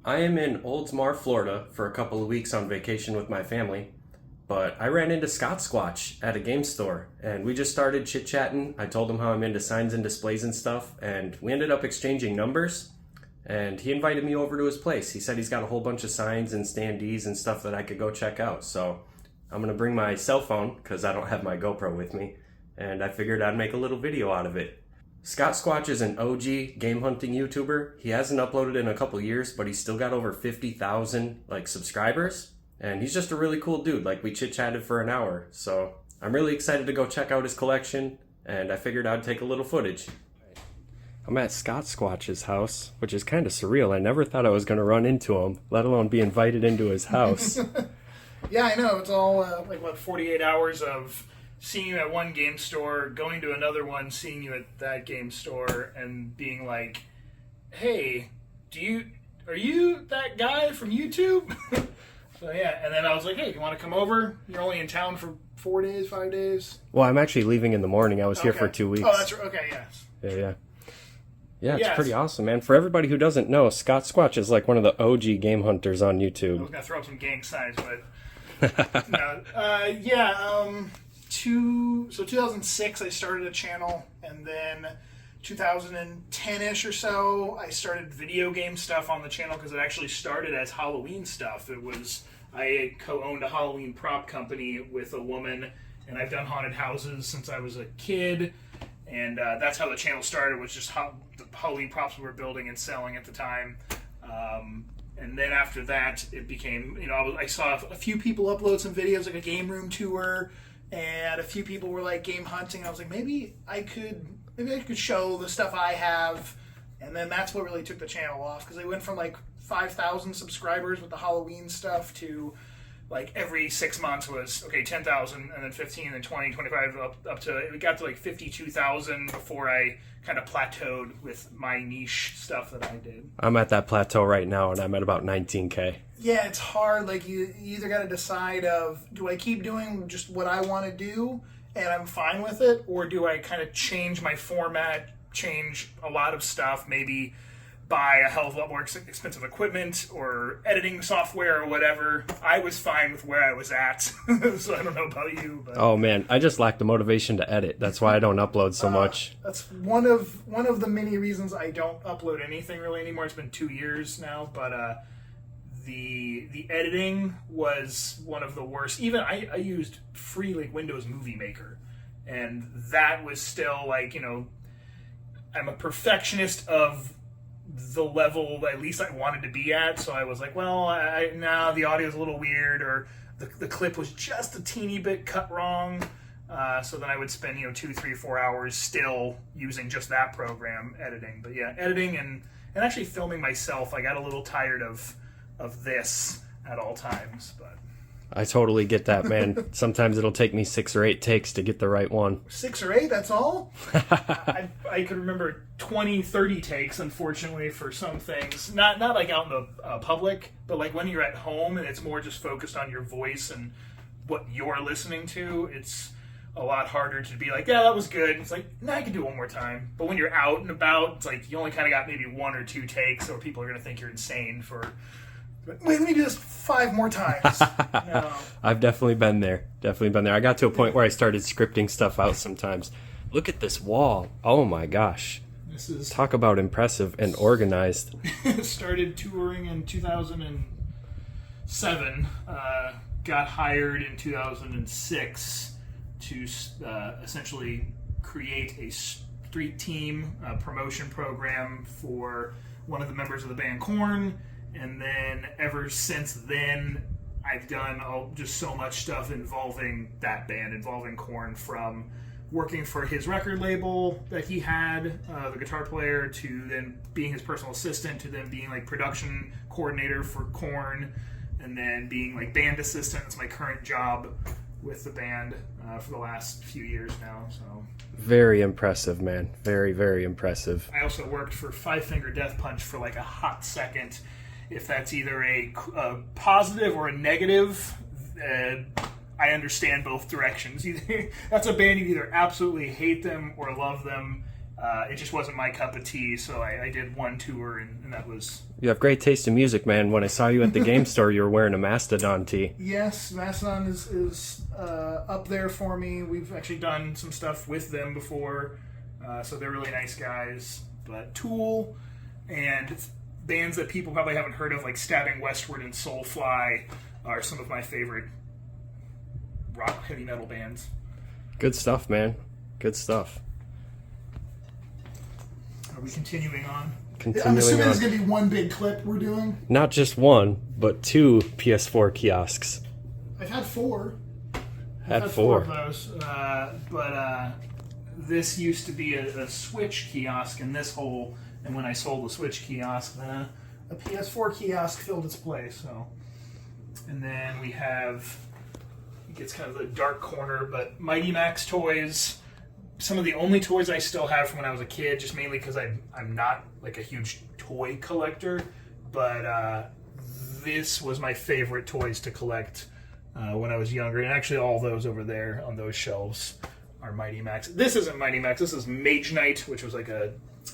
I am in Oldsmar, Florida for a couple of weeks on vacation with my family, but I ran into Scott Squatch at a game store and we just started chit chatting. I told him how I'm into signs and displays and stuff, and we ended up exchanging numbers. And he invited me over to his place. He said he's got a whole bunch of signs and standees and stuff that I could go check out. So I'm going to bring my cell phone because I don't have my GoPro with me, and I figured I'd make a little video out of it. Scott Squatch is an OG game hunting YouTuber. He hasn't uploaded in a couple years, but he's still got over 50,000 subscribers, and he's just a really cool dude. We chit-chatted for an hour, so I'm really excited to go check out his collection, and I figured I'd take a little footage. I'm at Scott Squatch's house, which is kind of surreal. I never thought I was going to run into him, let alone be invited into his house. Yeah, I know. It's all 48 hours of seeing you at one game store, going to another one, seeing you at that game store, and being like, "Hey, are you that guy from YouTube?" So yeah, and then I was like, "Hey, do you want to come over? You're only in town for 4 days, 5 days." Well, I'm actually leaving in the morning. I was here for 2 weeks. Oh, that's okay. Yes. Yeah, it's pretty awesome, man. For everybody who doesn't know, Scott Squatch is one of the OG game hunters on YouTube. I was gonna throw up some gang signs, but no. 2006 I started a channel, and then 2010-ish or so I started video game stuff on the channel because it actually started as Halloween stuff. I co-owned a Halloween prop company with a woman, and I've done haunted houses since I was a kid. And that's how the channel started, was just the Halloween props we were building and selling at the time. And then after that, it became, I saw a few people upload some videos, like a game room tour, and a few people were game hunting. I was like, maybe I could show the stuff I have. And then that's what really took the channel off, because they went from 5,000 subscribers with the Halloween stuff to every 6 months was 10,000, and then 15, and then 20, 25, up to, it got to 52,000 before I kind of plateaued with my niche stuff that I did. I'm at that plateau right now, and I'm at about 19K. Yeah, it's hard. You either got to decide do I keep doing just what I want to do and I'm fine with it, or do I kind of change my format, change a lot of stuff, maybe buy a hell of a lot more expensive equipment or editing software or whatever. I was fine with where I was at, so I don't know about you. But oh man, I just lack the motivation to edit. That's why I don't upload so much. That's one of the many reasons I don't upload anything really anymore. It's been 2 years now, but the editing was one of the worst. Even I used free Windows Movie Maker, and that was still I'm a perfectionist of the level at least I wanted to be at, so I was like, well, the audio's a little weird, or the clip was just a teeny bit cut wrong, so then I would spend 2, 3, 4 hours still using just that program editing. But yeah, editing and actually filming myself, I got a little tired of this at all times. But I totally get that, man. Sometimes it'll take me 6 or 8 takes to get the right one. 6 or 8, that's all? I could remember 20, 30 takes, unfortunately, for some things. Not out in the public, but when you're at home and it's more just focused on your voice and what you're listening to, it's a lot harder to be yeah, that was good. It's I could do it one more time. But when you're out and about, it's you only kind of got maybe 1 or 2 takes, or people are going to think you're insane for... Wait, let me do this 5 more times. No. I've definitely been there. I got to a point where I started scripting stuff out sometimes. Look at this wall. Oh my gosh. Talk about impressive and organized. Started touring in 2007. Got hired in 2006 to essentially create a street team promotion program for one of the members of the band Korn. And then ever since then, I've done just so much stuff involving that band, involving Korn, from working for his record label that he had, the guitar player, to then being his personal assistant, to then being production coordinator for Korn, and then being band assistant. It's my current job with the band for the last few years now. So very impressive, man. Very, very impressive. I also worked for Five Finger Death Punch for a hot second. If that's either a positive or a negative, I understand both directions. That's a band, you either absolutely hate them or love them, It just wasn't my cup of tea, so I did one tour, and that was... You have great taste in music, man. When I saw you at the game store, you were wearing a Mastodon tee. Yes, Mastodon is up there for me. We've actually done some stuff with them before, so they're really nice guys. But Tool and bands that people probably haven't heard of, like Stabbing Westward and Soulfly, are some of my favorite rock heavy metal bands. Good stuff, man. Good stuff. Are we continuing on? I'm assuming there's going to be one big clip we're doing. Not just one, but 2 PS4 kiosks. I've had 4. Had I've had 4 of those, but this used to be a Switch kiosk in this hole, and when I sold the Switch kiosk, then a PS4 kiosk filled its place. So, and then we have, it gets kind of the dark corner, but Mighty Max toys. Some of the only toys I still have from when I was a kid, just mainly because I'm not like a huge toy collector, but this was my favorite toys to collect when I was younger, and actually all those over there on those shelves are Mighty Max. This isn't Mighty Max, this is Mage Knight, which was like a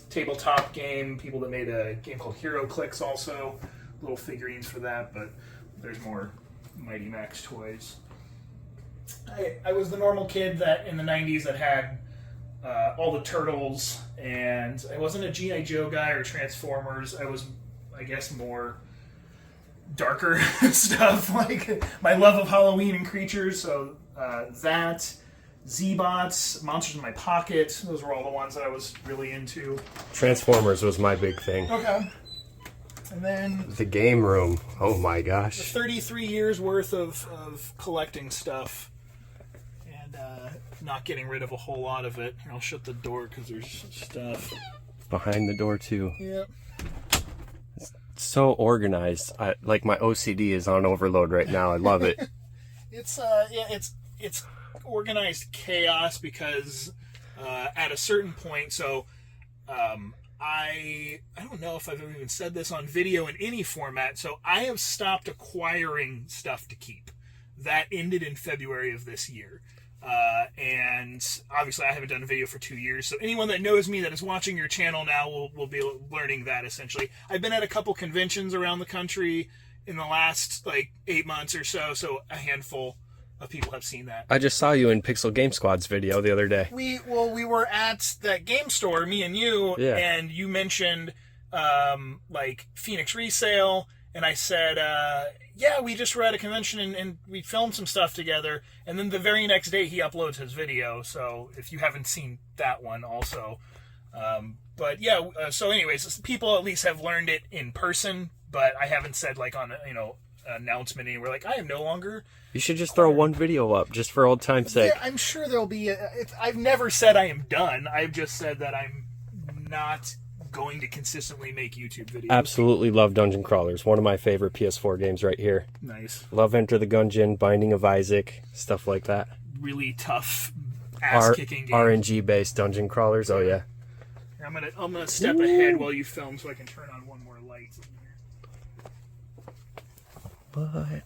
tabletop game, people that made a game called Hero Clicks also, little figurines for that, but there's more Mighty Max toys. I was the normal kid that in the 90s that had all the Turtles, and I wasn't a G.I. Joe guy or Transformers. I was, I guess, more darker stuff, like my love of Halloween and creatures, so that, Z-Bots, Monsters in My Pocket, those were all the ones that I was really into. Transformers was my big thing. Okay. And then The game room. Oh my gosh. 33 years worth of collecting stuff. And not getting rid of a whole lot of it. Here, I'll shut the door because there's stuff. Behind the door too. Yep. So organized. Like my OCD is on overload right now. I love it. It's it's organized chaos because at a certain point, so I don't know if I've ever even said this on video in any format, so I have stopped acquiring stuff to keep. That ended in February of this year. And obviously I haven't done a video for 2 years, so anyone that knows me that is watching your channel now will be learning that essentially. I've been at a couple conventions around the country in the last like 8 months or so a handful of people have seen that. I just saw you in Pixel Game Squad's video the other day. We were at that game store, me and you, Yeah. and you mentioned like Phoenix Resale, and I said, yeah, we just were at a convention and we filmed some stuff together, and then the very next day he uploads his video, so if you haven't seen that one also. But yeah, so anyways, people at least have learned it in person, but I haven't said like on announcement anywhere like I am no longer. You should just throw one video up just for old time's sake. Yeah, I'm sure there'll be I've never said I am done. I've just said that I'm not going to consistently make YouTube videos. Absolutely love Dungeon Crawlers. One of my favorite PS4 games right here. Nice. Love Enter the Gungeon, Binding of Isaac, stuff like that. Really tough ass-kicking game. RNG based Dungeon Crawlers. Oh yeah. I'm gonna step ahead while you film so I can turn on one more light in here. But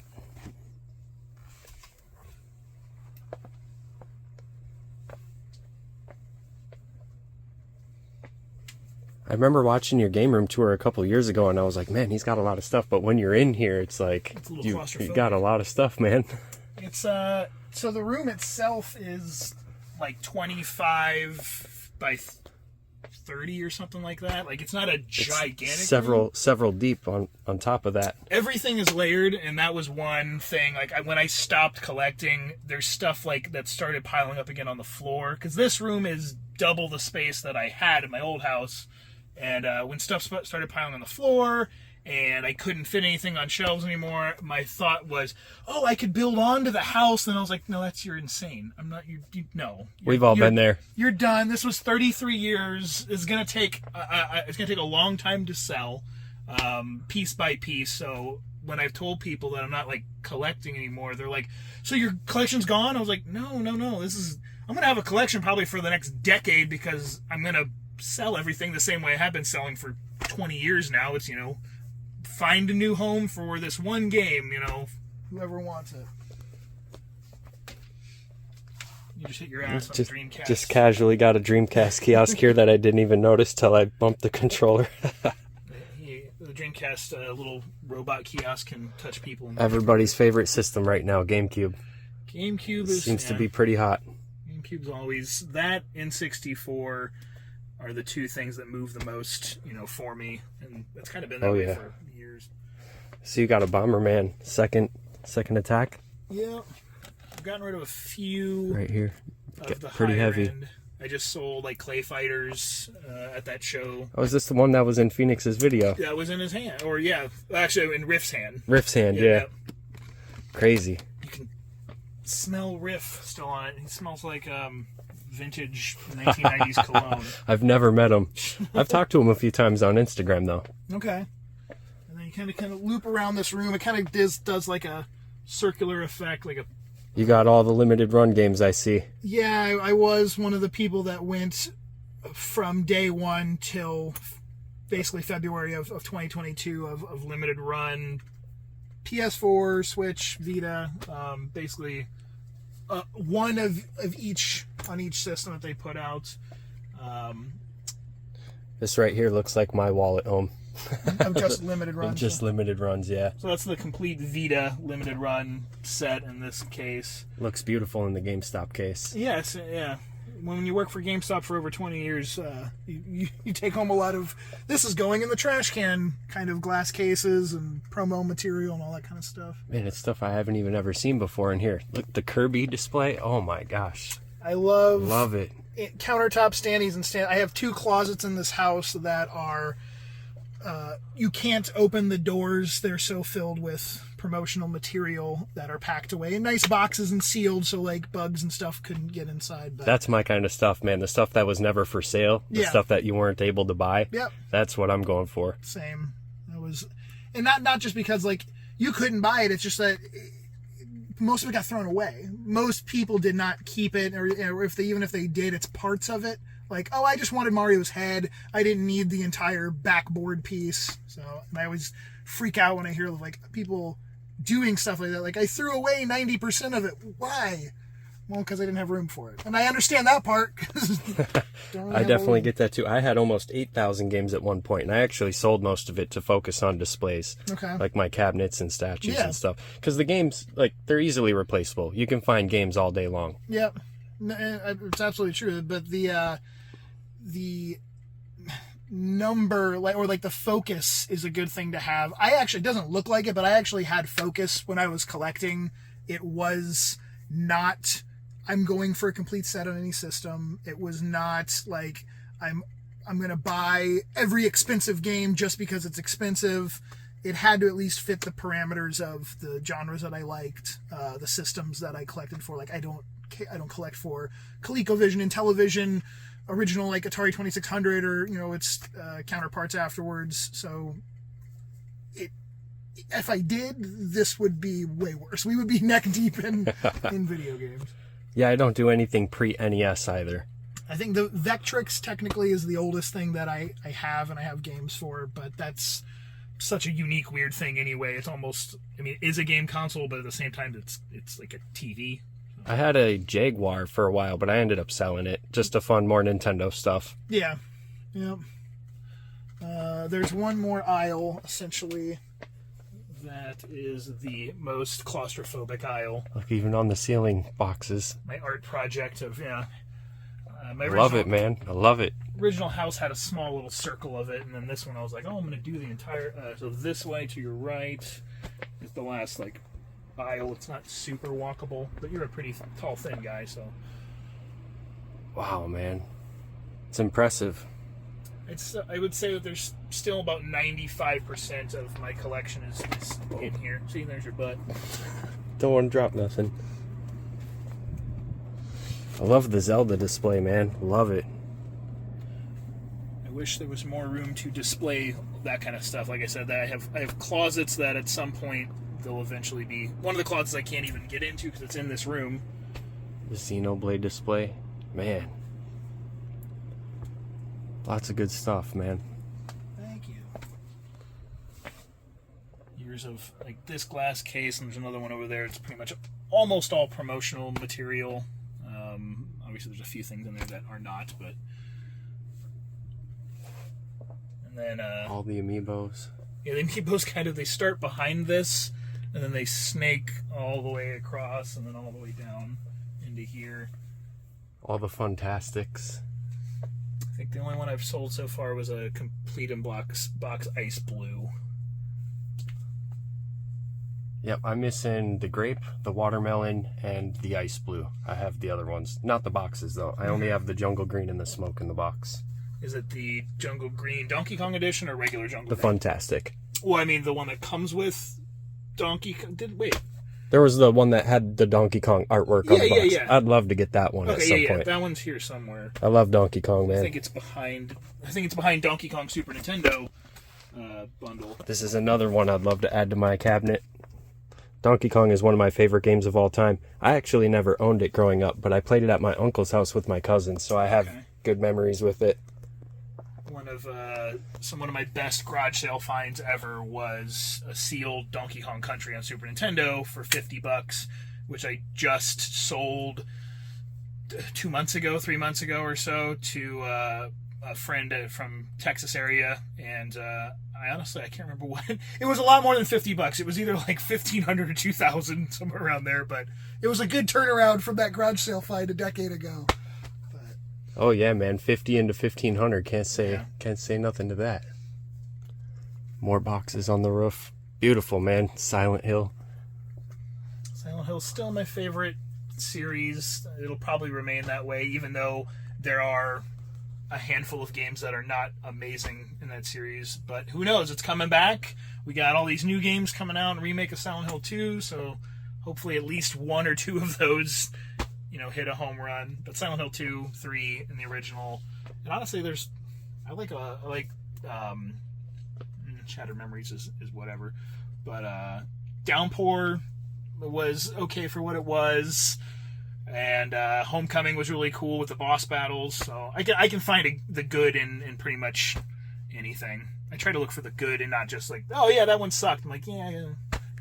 I remember watching your game room tour a couple years ago, and I was like, man, he's got a lot of stuff. But when you're in here, it's like It's a little you claustrophobic. got a lot of stuff, man. It's so the room itself is like 25 by 30 or something like that. Like it's not a gigantic room. Several deep on top of that. Everything is layered, and that was one thing. Like when I stopped collecting, there's stuff like that started piling up again on the floor because this room is double the space that I had in my old house. And when stuff started piling on the floor and I couldn't fit anything on shelves anymore, my thought was, oh, I could build onto the house. And I was like, no, you're insane. I'm not, no. We've all been there. You're done. This was 33 years. It's going to take a long time to sell, piece by piece. So when I've told people that I'm not like collecting anymore, they're like, so your collection's gone? I was like, no. I'm going to have a collection probably for the next decade because I'm going to sell everything the same way I have been selling for 20 years now. It's, find a new home for this one game, whoever wants it. You just hit your ass on Just, the Dreamcast. just casually got a Dreamcast kiosk here that I didn't even notice till I bumped the controller. The Dreamcast little robot kiosk can touch people. Everybody's favorite system right now, GameCube. GameCube Seems to be pretty hot. GameCube's always that. N64 are the two things that move the most, for me, and it's kind of been that way for years. So you got a Bomberman second attack Yeah, I've gotten rid of a few right here. of the Pretty higher heavy. end. I just sold like Clay Fighters at that show. Oh, is this the one that was in Phoenix's video? That was in his hand, or actually in Riff's hand. Riff's hand, yeah. Crazy. You can smell Riff still on it. He smells like vintage 1990s cologne. I've never met him. I've talked to him a few times on Instagram though. Okay. And then you kind of loop around this room. It kind of does like a circular effect, like a. You got all the limited run games I see. Yeah, I was one of the people that went from day one till basically February of 2022 of limited run PS4, Switch, Vita, basically one of each on each system that they put out. This right here looks like my wall at home. Of just limited runs. Just limited runs, yeah. So that's the complete Vita limited run set in this case. Looks beautiful in the GameStop case. Yes, yeah. When you work for GameStop for over 20 years, you take home a lot of, this is going in the trash can kind of glass cases and promo material and all that kind of stuff. Man, it's stuff I haven't even ever seen before in here. Look, the Kirby display. Oh my gosh. I love it. Countertop standees and I have two closets in this house that are, you can't open the doors. They're so filled with promotional material that are packed away in nice boxes and sealed so like bugs and stuff couldn't get inside. But That's my kind of stuff, man. The stuff that was never for sale. The stuff that you weren't able to buy. Yep. That's what I'm going for. Same. It was, and not just because like you couldn't buy it. It's just that most of it got thrown away. Most people did not keep it, or if they did, it's parts of it. Like, oh, I just wanted Mario's head. I didn't need the entire backboard piece. So, and I always freak out when I hear like people doing stuff like that. Like, I threw away 90% of it. Why? Well, because I didn't have room for it. And I understand that part. I definitely get that too. I had almost 8,000 games at one point, and I actually sold most of it to focus on displays. Okay. Like my cabinets and statues and stuff. Because the games, like, they're easily replaceable. You can find games all day long. Yep. It's absolutely true. But the number or the focus is a good thing to have. It doesn't look like it, but I actually had focus when I was collecting. It was not I'm going for a complete set on any system. It was not like I'm going to buy every expensive game just because it's expensive. It had to at least fit the parameters of the genres that I liked, the systems that I collected for. Like I don't collect for ColecoVision and Intellivision, original like Atari 2600 or its counterparts afterwards. So if I did, this would be way worse. We would be neck deep in video games. Yeah, I don't do anything pre-NES either. I think the Vectrix technically is the oldest thing that I have, and I have games for, but that's such a unique, weird thing anyway. It's almost, it is a game console, but at the same time, it's like a TV. I had a Jaguar for a while, but I ended up selling it just to fund more Nintendo stuff. Yeah. Yep. There's one more aisle, essentially. That is the most claustrophobic aisle. Look, even on the ceiling boxes. My art project of, Love it, man. I love it. Original house had a small little circle of it, and then this one I was like, oh, I'm going to do the entire... so this way to your right is the last, aisle. It's not super walkable, but you're a pretty tall, thin guy, so... Wow, man. It's impressive. I would say that there's still about 95% of my collection is in here. See, there's your butt. Don't want to drop nothing. I love the Zelda display, man. Love it. I wish there was more room to display that kind of stuff. Like I said, that I have closets that at some point they'll eventually be... One of the closets I can't even get into because it's in this room. The Xenoblade display. Man. Lots of good stuff, man. Thank you. Years of this glass case, and there's another one over there. It's pretty much almost all promotional material. Obviously, there's a few things in there that are not, but. And then all the amiibos. Yeah, the amiibos they start behind this, and then they snake all the way across, and then all the way down into here. All the Funtastics. I think the only one I've sold so far was a complete in box Ice Blue. Yep, I'm missing the grape, the watermelon, and the ice blue. I have the other ones. Not the boxes, though. I only have the jungle green and the smoke in the box. Is it the Jungle Green Donkey Kong edition or regular Jungle The Green? Funtastic. Well, I mean, the one that comes with Donkey Kong. Wait. There was the one that had the Donkey Kong artwork on the box. Yeah. I'd love to get that one at some point. That one's here somewhere. I love Donkey Kong, man. I think it's behind Donkey Kong Super Nintendo bundle. This is another one I'd love to add to my cabinet. Donkey Kong is one of my favorite games of all time. I actually never owned it growing up, but I played it at my uncle's house with my cousins, so I have good memories with it. One of my best garage sale finds ever was a sealed Donkey Kong Country on Super Nintendo for $50, which I just sold 3 months ago or so to a friend from Texas area, and I can't remember what. It was a lot more than $50. It was either like $1,500 or $2,000, somewhere around there, but It was a good turnaround from that garage sale find a decade ago. Oh yeah, man, 50 into 1,500. Can't say nothing to that. More boxes on the roof. Beautiful, man. Silent Hill. Silent Hill's still my favorite series. It'll probably remain that way, even though there are a handful of games that are not amazing in that series. But who knows? It's coming back. We got all these new games coming out, and remake of Silent Hill 2, so hopefully at least one or two of those hit a home run. But Silent Hill 2, 3, and the original. And honestly, I like Shattered Memories is whatever. But Downpour was okay for what it was. And Homecoming was really cool with the boss battles. So I can find the good in pretty much anything. I try to look for the good and not just like, oh yeah, that one sucked. I'm like, yeah,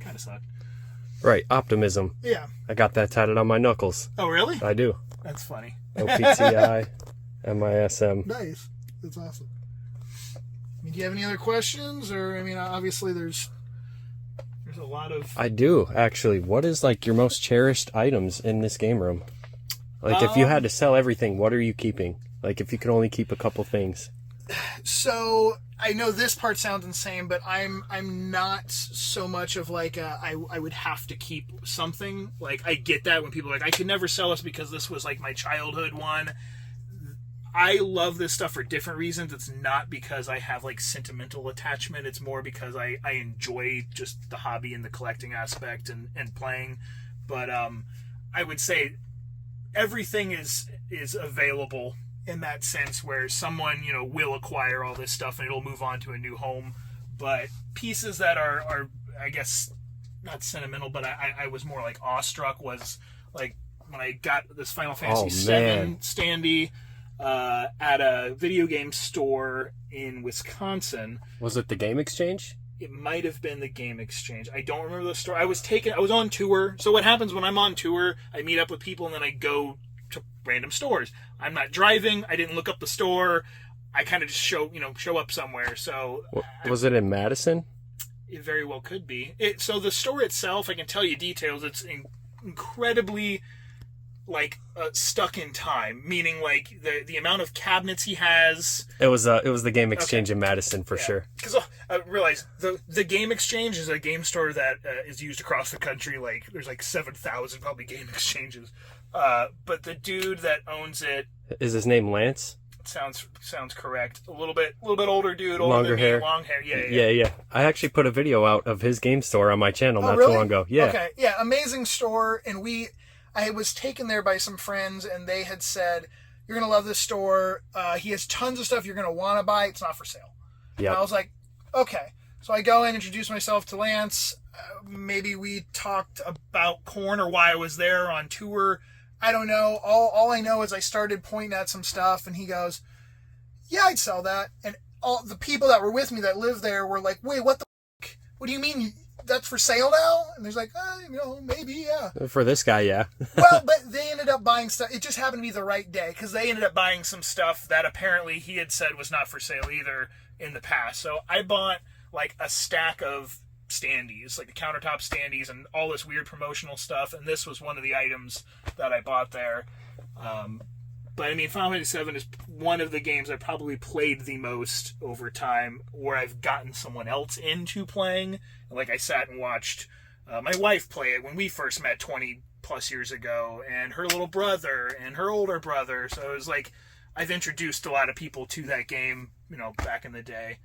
kind of sucked. Right, optimism. Yeah. I got that tatted on my knuckles. Oh, really? I do. That's funny. OPTI, MISM. Nice. That's awesome. Do you have any other questions? Or, obviously there's a lot of... I do, actually. What is, your most cherished items in this game room? If you had to sell everything, what are you keeping? If you could only keep a couple things. So I know this part sounds insane, but I'm not so much of I would have to keep something. I get that when people are I could never sell this because this was my childhood one. I love this stuff for different reasons. It's not because I have sentimental attachment. It's more because I enjoy just the hobby and the collecting aspect and playing. But I would say everything is available in that sense, where someone will acquire all this stuff and it'll move on to a new home. But pieces that are I guess not sentimental, but I was more awestruck was when I got this Final Fantasy VII standee at a video game store in Wisconsin. Was it the Game Exchange? It might have been the Game Exchange. I don't remember the store. I was on tour. So what happens when I'm on tour, I meet up with people and then I go to random stores. I'm not driving. I didn't look up the store. I kind of just show up somewhere. So was it in Madison? It very well could be. So the store itself, I can tell you details. It's incredibly stuck in time, meaning the amount of cabinets he has. It was the Game Exchange in Madison for sure. Because I realize the Game Exchange is a game store that is used across the country. There's 7,000 probably Game Exchanges. But the dude that owns it, is his name Lance? Sounds correct. A little bit older dude, longer hair, long hair. Yeah. I actually put a video out of his game store on my channel not really? too long ago. Yeah. Okay. Yeah. Amazing store, and I was taken there by some friends, and they had said, "You're gonna love this store. He has tons of stuff you're gonna want to buy. It's not for sale." Yeah. I was like, "Okay." So I go in, introduce myself to Lance. Maybe we talked about Korn or why I was there on tour. I don't know. All I know is I started pointing at some stuff, and he goes, "Yeah, I'd sell that." And all the people that were with me that lived there were like, "Wait, what the fuck? What do you mean that's for sale now? And there's like, maybe, yeah. For this guy, yeah. Well, but they ended up buying stuff. It just happened to be the right day because they ended up buying some stuff that apparently he had said was not for sale either in the past. So I bought like a stack of standees, like the countertop standees and all this weird promotional stuff. And this was one of the items that I bought there. But I mean, Final Fantasy VII is one of the games I probably played the most over time, where I've gotten someone else into playing. Like I sat and watched my wife play it when we first met 20 plus years ago, and her little brother and her older brother. So it was like I've introduced a lot of people to that game, back in the day.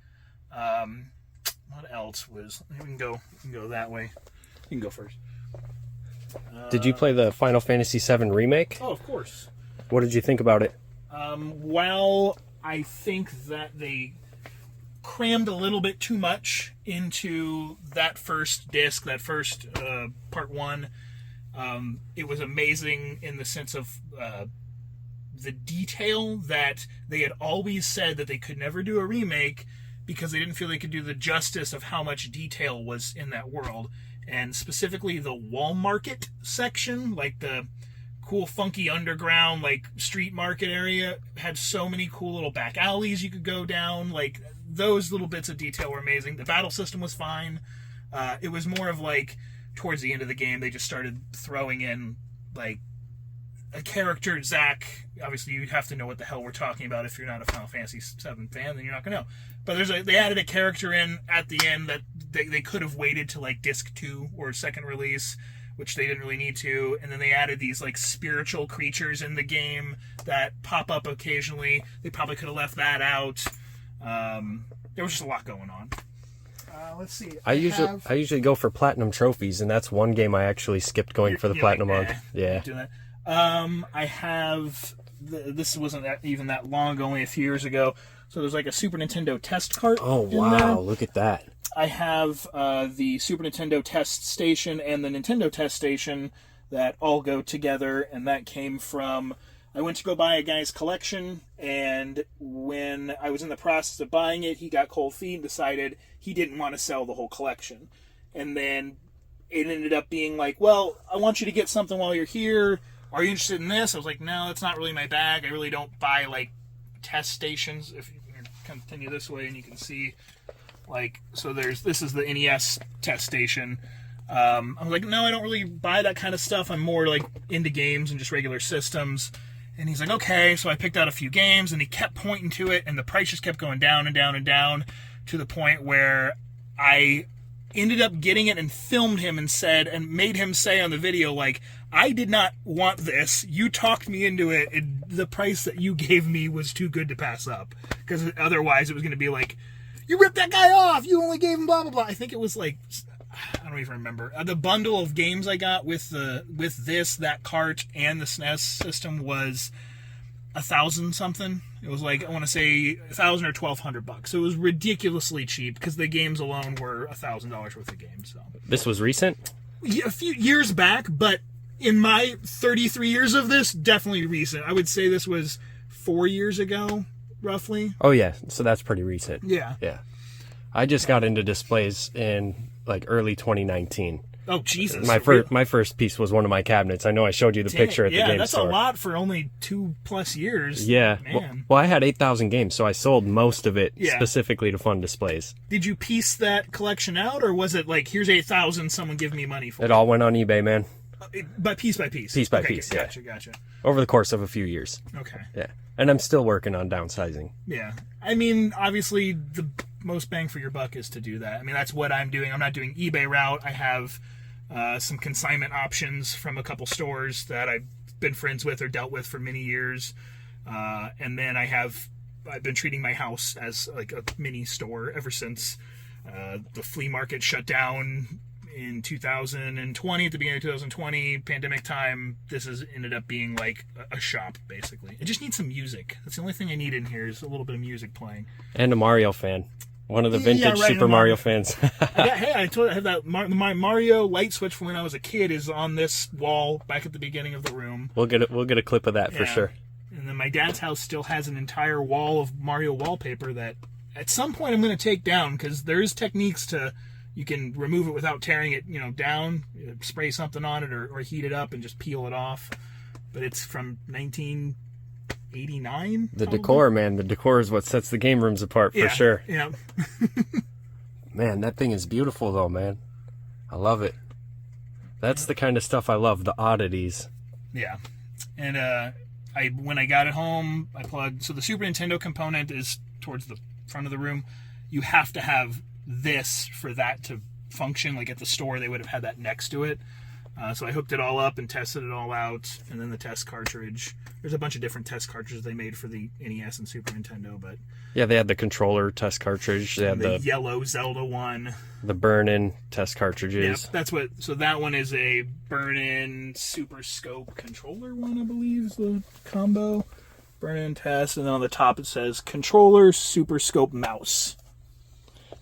What else was? We can go that way. You can go first. Did you play the Final Fantasy VII remake? Oh, of course. What did you think about it? Well, I think that they crammed a little bit too much into that first disc, that first part one. It was amazing in the sense of the detail that they had always said that they could never do a remake because they didn't feel they could do the justice of how much detail was in that world. And specifically the wall market section, like the cool funky underground like street market area, had so many cool little back alleys you could go down. Like those little bits of detail were amazing. The battle system was fine. It was more of like towards the end of the game they just started throwing in like a character, Zack. Obviously you'd have to know what the hell we're talking about if you're not a Final Fantasy VII fan, then you're not gonna know. But they added a character in at the end that they could have waited to like disc 2 or second release, which they didn't really need to. And then they added these like spiritual creatures in the game that pop up occasionally. They probably could have left that out. There was just a lot going on. Let's see. I usually go for platinum trophies, and that's one game I actually skipped going for the platinum on. Yeah. Do that. I have. This wasn't even that long ago, only a few years ago. So there's like a Super Nintendo test cart. Oh wow! Look at that. I have the Super Nintendo test station and the Nintendo test station that all go together, and that came from... I went to go buy a guy's collection, and when I was in the process of buying it, he got cold feet and decided he didn't want to sell the whole collection. And then it ended up being like, well, I want you to get something while you're here. Are you interested in this? I was like, no, that's not really my bag. I really don't buy, like, test stations. If you continue this way and you can see... so this is the NES test station. I was like, no, I don't really buy that kind of stuff. I'm more like into games and just regular systems. And he's like, okay. So I picked out a few games, and he kept pointing to it, and the price just kept going down and down and down to the point where I ended up getting it and filmed him and made him say on the video, like, I did not want this. You talked me into it. The price that you gave me was too good to pass up, because otherwise it was going to be like, you ripped that guy off. You only gave him blah, blah, blah. I think it was like, I don't even remember. The bundle of games I got with that cart, and the SNES system was $1,000 something. It was like, I want to say $1,000 or $1,200. So it was ridiculously cheap because the games alone were $1,000 worth of games. So this was recent? A few years back, but in my 33 years of this, definitely recent. I would say this was 4 years ago. Roughly. Oh yeah, so that's pretty recent. Yeah. I just got into displays in like early 2019. Oh Jesus! My first piece was one of my cabinets. I know I showed you the picture at the game store. Yeah, that's a lot for only 2+ years. Yeah. Man. Well, I had 8,000 games, so I sold most of it specifically to fund displays. Did you piece that collection out, or was it like, here's 8,000, someone give me money for it? It all went on eBay, man. But piece by piece. Piece by piece. Yeah. Gotcha. Over the course of a few years. Okay. Yeah. And I'm still working on downsizing. Yeah. I mean, obviously, the most bang for your buck is to do that. I mean, that's what I'm doing. I'm not doing eBay route. I have some consignment options from a couple stores that I've been friends with or dealt with for many years. And then I've been treating my house as like a mini store ever since the flea market shut down in 2020, at the beginning of 2020, pandemic time. This has ended up being like a shop, basically. I just need some music. That's the only thing I need in here is a little bit of music playing. And a Mario fan. One of the vintage Super Mario fans. I told you, I have that my Mario light switch from when I was a kid is on this wall back at the beginning of the room. We'll get a clip of that for sure. And then my dad's house still has an entire wall of Mario wallpaper that at some point I'm going to take down, because there is techniques to You can remove it without tearing it, down. Spray something on it or heat it up and just peel it off. But it's from 1989. The probably. decor, man. The decor is what sets the game rooms apart for sure. Yeah. Man, that thing is beautiful though, man. I love it. That's the kind of stuff I love, the oddities. Yeah. And when I got it home, I plugged. So the Super Nintendo component is towards the front of the room. You have to have this for that to function. Like at the store, they would have had that next to it. So I hooked it all up and tested it all out. And then the test cartridge. There's a bunch of different test cartridges they made for the NES and Super Nintendo, but Yeah, they had the controller test cartridge. They had the the yellow Zelda one. burn-in test cartridges. Yeah, that's what. So that one is a burn-in Super Scope controller one, I believe, is the combo. Burn-in test, and then on the top it says controller Super Scope mouse.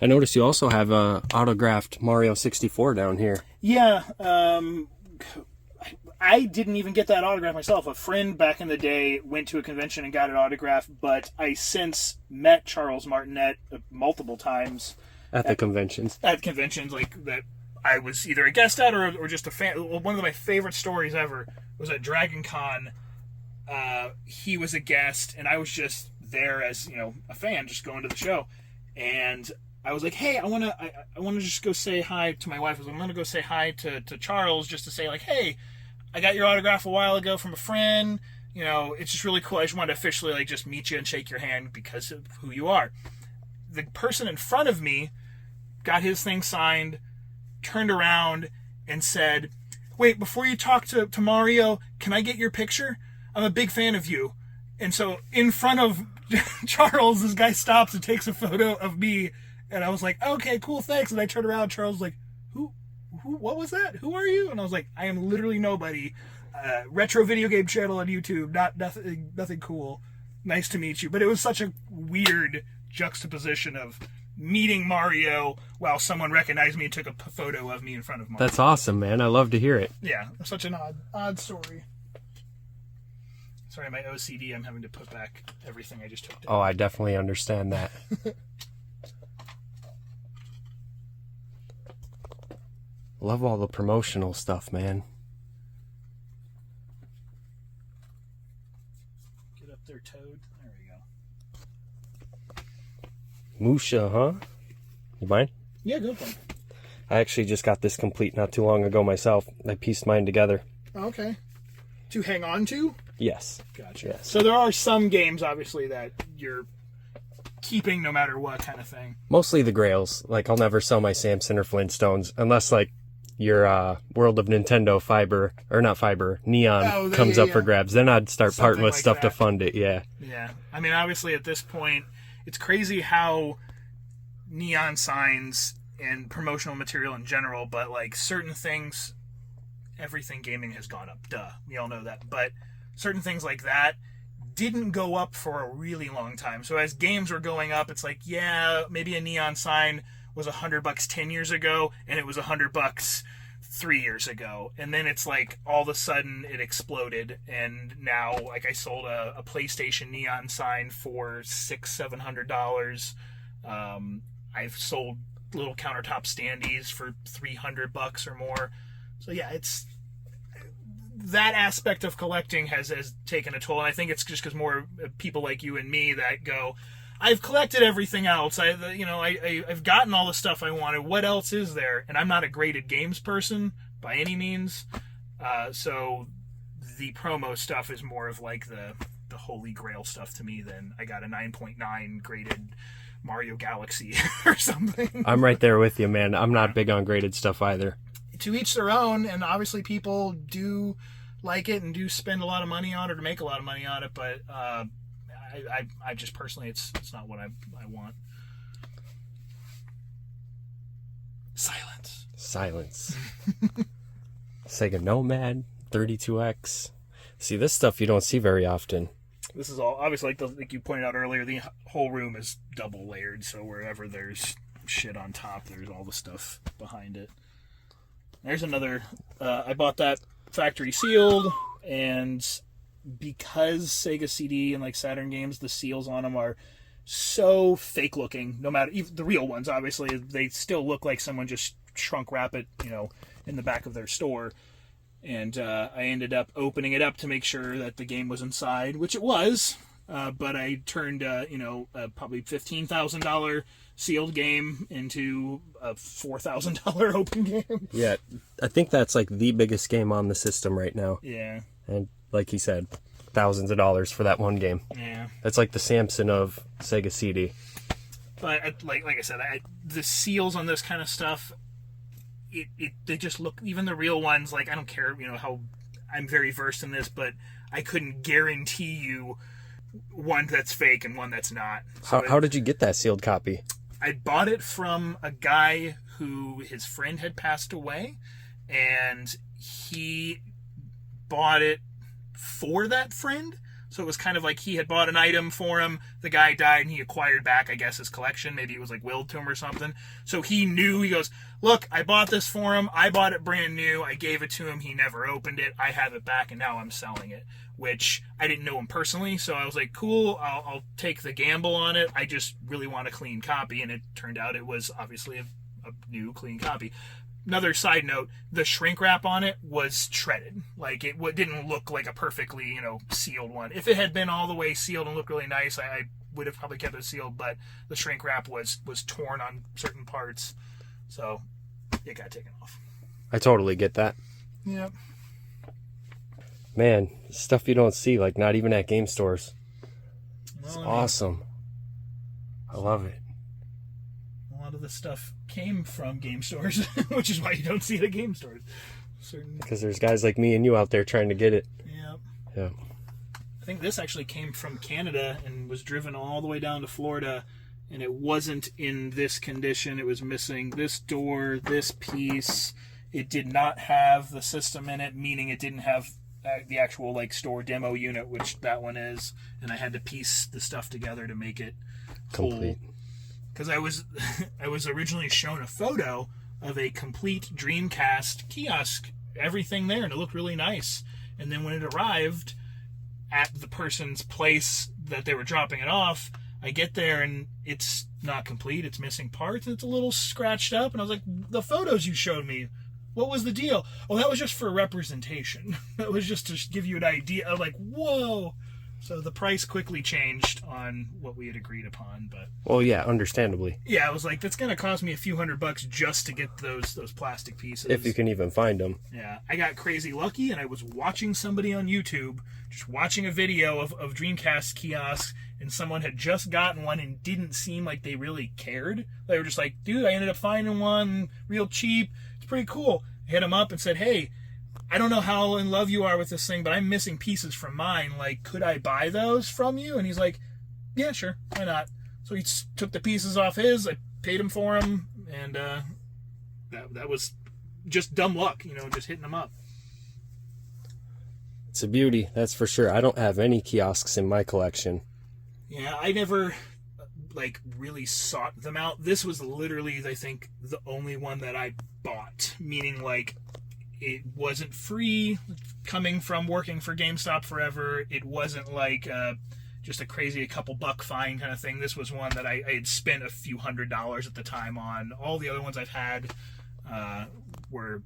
I noticed you also have a autographed Mario 64 down here. Yeah, I didn't even get that autograph myself. A friend back in the day went to a convention and got it autographed, but I since met Charles Martinet multiple times At the conventions. at conventions, like that I was either a guest at or just a fan. One of my favorite stories ever was at Dragon Con. He was a guest, and I was just there as a fan, just going to the show. And I was like, "Hey, I want to just go say hi to my wife. I'm going to go say hi to Charles, just to say like, hey, I got your autograph a while ago from a friend. It's just really cool. I just wanted to officially like just meet you and shake your hand because of who you are." The person in front of me got his thing signed, turned around, and said, "Wait, before you talk to Mario, can I get your picture? I'm a big fan of you." And so in front of Charles, this guy stops and takes a photo of me. And I was like, "Okay, cool, thanks." And I turned around, Charles was like, who, what was that? Who are you? And I was like, "I am literally nobody. Retro video game channel on YouTube, nothing cool. Nice to meet you." But it was such a weird juxtaposition of meeting Mario while someone recognized me and took a photo of me in front of Mario. That's awesome, man. I love to hear it. Yeah, such an odd story. Sorry, my OCD, I'm having to put back everything I just took down. Oh, I definitely understand that. Love all the promotional stuff, man. Get up there, Toad. There we go. Musha, huh? You mind? Yeah, go for it. I actually just got this complete not too long ago myself. I pieced mine together. Okay. To hang on to? Yes. Gotcha. Yes. So there are some games, obviously, that you're keeping no matter what kind of thing. Mostly the grails. Like, I'll never sell my Samson or Flintstones unless, like, your World of Nintendo Fiber, or not Fiber, Neon comes up for grabs. Then I'd start Something parting with like stuff to that. fund it, yeah. Yeah. I mean, obviously, at this point, it's crazy how neon signs and promotional material in general, but, like, certain things, everything gaming has gone up. Duh. We all know that. But certain things like that didn't go up for a really long time. So as games were going up, it's like, yeah, maybe a neon sign was $100 10 years ago, and it was $100 3 years ago. And then it's like, all of a sudden, it exploded. And now, like, I sold a PlayStation neon sign for $600-700. I've sold little countertop standees for $300 or more. So yeah, it's that aspect of collecting has taken a toll, and I think it's just because more people like you and me that go, I've collected everything else. I've gotten all the stuff I wanted. What else is there? And I'm not a graded games person by any means, so the promo stuff is more of like the holy grail stuff to me than I got a 9.9 graded Mario Galaxy or something. I'm right there with you, man. I'm not big on graded stuff either. To each their own, and obviously people do like it and do spend a lot of money on it or make a lot of money on it, but I just personally, it's not what I want. Silence. Sega Nomad, 32X. See, this stuff you don't see very often. This is all obviously like you pointed out earlier. The whole room is double layered, so wherever there's shit on top, there's all the stuff behind it. There's another. I bought that factory sealed, and because Sega CD and like Saturn games, the seals on them are so fake looking. No matter even the real ones, obviously, they still look like someone just shrunk wrap it, in the back of their store. And I ended up opening it up to make sure that the game was inside, which it was. But I turned, probably $15,000 sealed game into a $4,000 open game. Yeah, I think that's like the biggest game on the system right now. Yeah. And like he said, thousands of dollars for that one game. Yeah. That's like the Samson of Sega CD. But like I said, the seals on this kind of stuff, they just look, even the real ones, like I don't care, how I'm very versed in this, but I couldn't guarantee you one that's fake and one that's not. So How did you get that sealed copy? I bought it from a guy who his friend had passed away, and he bought it for that friend. So it was kind of like he had bought an item for him. The guy died and he acquired back, I guess, his collection. Maybe it was like willed to him or something. So he knew, he goes, look, I bought this for him. I bought it brand new. I gave it to him. He never opened it. I have it back and now I'm selling it, which I didn't know him personally. So I was like, cool, I'll take the gamble on it. I just really want a clean copy. And it turned out it was obviously a new clean copy. Another side note, the shrink wrap on it was shredded. Like, it didn't look like a perfectly, sealed one. If it had been all the way sealed and looked really nice, I would have probably kept it sealed, but the shrink wrap was torn on certain parts. So, it got taken off. I totally get that. Yep. Man, stuff you don't see, like not even at game stores. It's Well, awesome. I love it. A lot of this stuff came from game stores, which is why you don't see it at game stores. Because there's guys like me and you out there trying to get it. Yeah. Yeah. I think this actually came from Canada and was driven all the way down to Florida, and it wasn't in this condition. It was missing this door, this piece. It did not have the system in it, meaning it didn't have the actual store demo unit, which that one is, and I had to piece the stuff together to make it Complete. Because I was originally shown a photo of a complete Dreamcast kiosk, everything there, and it looked really nice. And then when it arrived at the person's place that they were dropping it off, I get there and it's not complete. It's missing parts and it's a little scratched up. And I was like, the photos you showed me, what was the deal? Oh, that was just for representation. That was just to give you an idea. I'm like, whoa. So the price quickly changed on what we had agreed upon, but Well, yeah, understandably. yeah, I was like, that's gonna cost me a few $100 just to get those plastic pieces. If you can even find them. Yeah, I got crazy lucky, and I was watching somebody on YouTube, just watching a video of Dreamcast kiosks, and someone had just gotten one and didn't seem like they really cared. They were just like, dude, I ended up finding one real cheap. It's pretty cool. I hit him up and said, hey, I don't know how in love you are with this thing, but I'm missing pieces from mine. Like, could I buy those from you? And he's like, yeah, sure. Why not? So he took the pieces off his. I paid him for them. And that was just dumb luck, just hitting them up. It's a beauty, that's for sure. I don't have any kiosks in my collection. Yeah, I never, really sought them out. This was literally, I think, the only one that I bought. Meaning, it wasn't free, coming from working for GameStop forever. It wasn't just a crazy couple buck fine kind of thing. This was one that I had spent a few $100s at the time on. All the other ones I've had were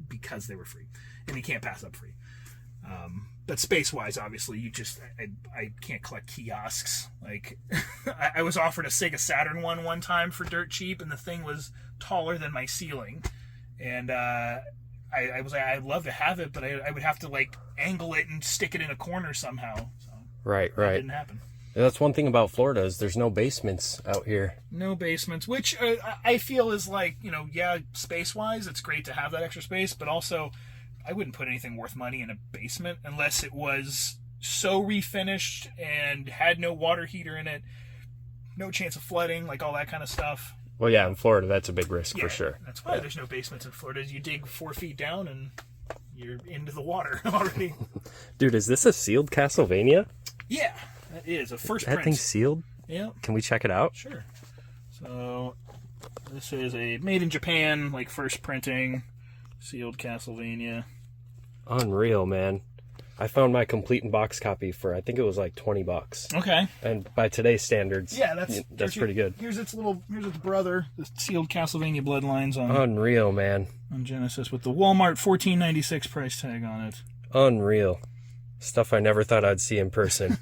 because they were free, and you can't pass up free. But space-wise, obviously, I can't collect kiosks. I was offered a Sega Saturn one time for dirt cheap, and the thing was taller than my ceiling. And I was like, I'd love to have it, but I would have to angle it and stick it in a corner somehow. So Right. that didn't happen. That's one thing about Florida is there's no basements out here. No basements, which I feel is space-wise, it's great to have that extra space, but also I wouldn't put anything worth money in a basement unless it was so refinished and had no water heater in it, no chance of flooding, all that kind of stuff. Well, yeah, in Florida, that's a big risk for sure. That's why there's no basements in Florida. You dig 4 feet down and you're into the water already. Dude, is this a sealed Castlevania? Yeah, that is a first That print. thing's sealed? Yeah, Can we check it out? sure. So this is a made in Japan, first printing, sealed Castlevania. Unreal, man. I found my complete in box copy for, I think it was like $20. Okay. And by today's standards, Yeah, that's pretty good. Here's its brother, the sealed Castlevania Bloodlines Unreal, man. on Genesis with the Walmart $14.96 price tag on it. Unreal. Stuff I never thought I'd see in person.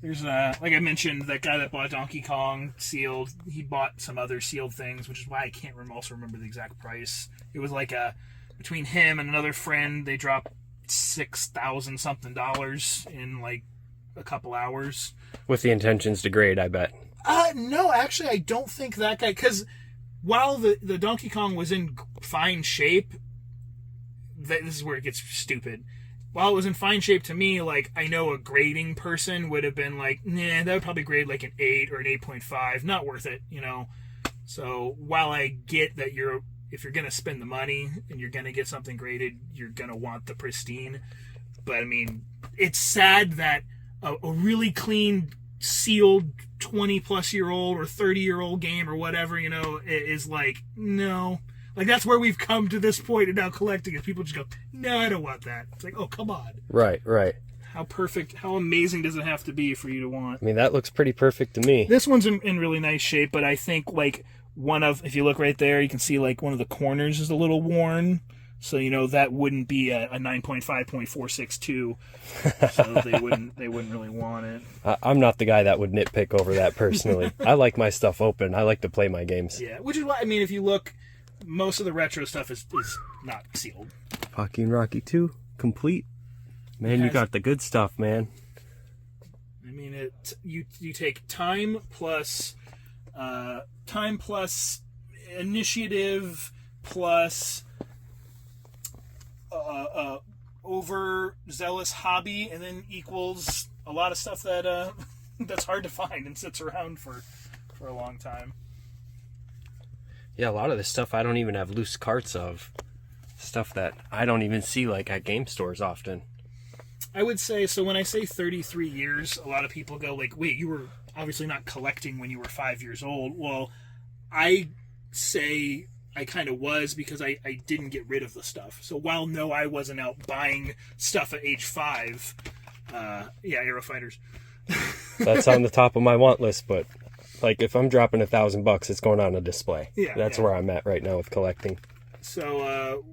There's like I mentioned, that guy that bought Donkey Kong sealed. He bought some other sealed things, which is why I can't also remember the exact price. It was like between him and another friend, they dropped $6,000 something in like a couple hours. With the intentions to grade, I bet. No, actually, I don't think that guy, because while the Donkey Kong was in fine shape, this is where it gets stupid. While it was in fine shape to me, like, I know a grading person would have been like, nah, that would probably grade like an 8 or an 8.5. Not worth it, you know? So while I get that if you're going to spend the money and you're going to get something graded, you're going to want the pristine. But, I mean, it's sad that a really clean, sealed 20-plus-year-old or 30-year-old game or whatever, you know, is like, no. Like, that's where we've come to this point in now collecting is people just go, no, I don't want that. It's like, oh, come on. Right. How perfect, how amazing does it have to be for you to want? I mean, that looks pretty perfect to me. This one's in really nice shape, but I think, like, if you look right there, you can see, like, one of the corners is a little worn. So, you know, that wouldn't be a 9.5.462. So they wouldn't really want it. I'm not the guy that would nitpick over that personally. I like my stuff open. I like to play my games. Yeah, which is why, I mean, if you look, most of the retro stuff is not sealed. Pocky and Rocky 2, complete. Man, you got the good stuff, man. I mean, you take time plus initiative plus overzealous hobby, and then equals a lot of stuff that that's hard to find and sits around for a long time. Yeah, a lot of this stuff I don't even have loose carts of. Stuff that I don't even see like at game stores often. I would say, so when I say 33 years, a lot of people go like, wait, you were obviously not collecting when you were 5 years old. Well, I say I kind of was, because I didn't get rid of the stuff. So while no, I wasn't out buying stuff at age 5. Aero Fighters. That's on the top of my want list, but like if I'm dropping $1,000, it's going on a display. Yeah, that's where I'm at right now with collecting. So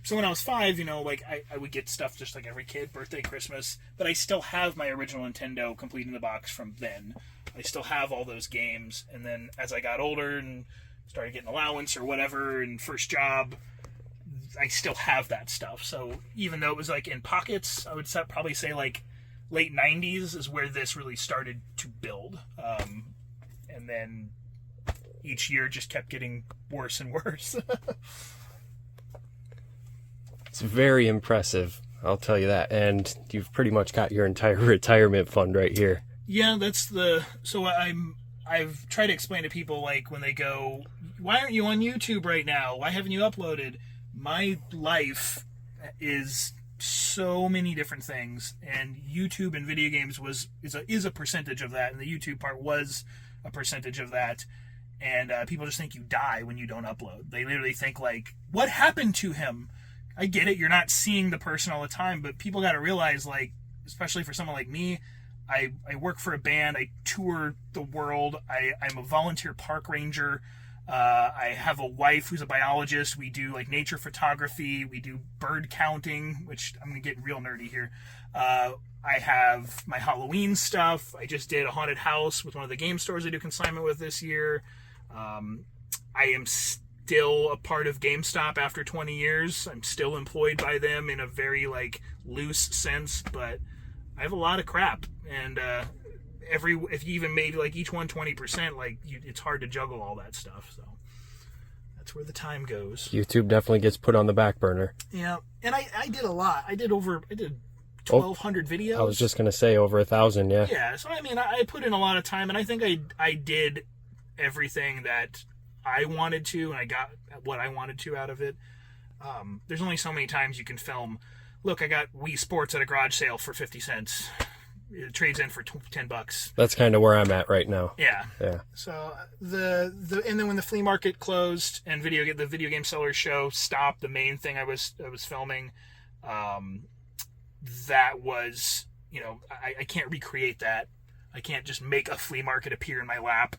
so when I was 5, you know, like I would get stuff just like every kid, birthday, Christmas, but I still have my original Nintendo complete in the box from then. I still have all those games, and then as I got older and started getting allowance or whatever, and first job, I still have that stuff. So even though it was like in pockets, I would probably say like late 90s is where this really started to build. And then each year just kept getting worse and worse. It's very impressive, I'll tell you that. And you've pretty much got your entire retirement fund right here. Yeah, so I've tried to explain to people, like, when they go, why aren't you on YouTube right now? Why haven't you uploaded? My life is so many different things, and YouTube and video games is a percentage of that, and the YouTube part was a percentage of that. And people just think you die when you don't upload. They literally think, like, what happened to him? I get it, you're not seeing the person all the time, but people got to realize, like, especially for someone like me, I work for a band, I tour the world, I'm a volunteer park ranger, I have a wife who's a biologist, we do, like, nature photography, we do bird counting, which I'm going to get real nerdy here. I have my Halloween stuff, I just did a haunted house with one of the game stores I do consignment with this year. I am still a part of GameStop after 20 years. I'm still employed by them in a very, like, loose sense, but I have a lot of crap, and if you even made, like, each one 20%, like, it's hard to juggle all that stuff. So that's where the time goes. YouTube definitely gets put on the back burner. Yeah, and I did a lot. I did 1,200 videos. I was just gonna say over 1,000. Yeah. Yeah. So I mean, I put in a lot of time, and I think I did everything that I wanted to, and I got what I wanted to out of it. There's only so many times you can film. Look, I got Wii Sports at a garage sale for 50 cents. It trades in for $10. That's kind of where I'm at right now. Yeah. Yeah. So and then when the flea market closed and the video game sellers show stopped, the main thing I was filming, that was, I can't recreate that. I can't just make a flea market appear in my lap.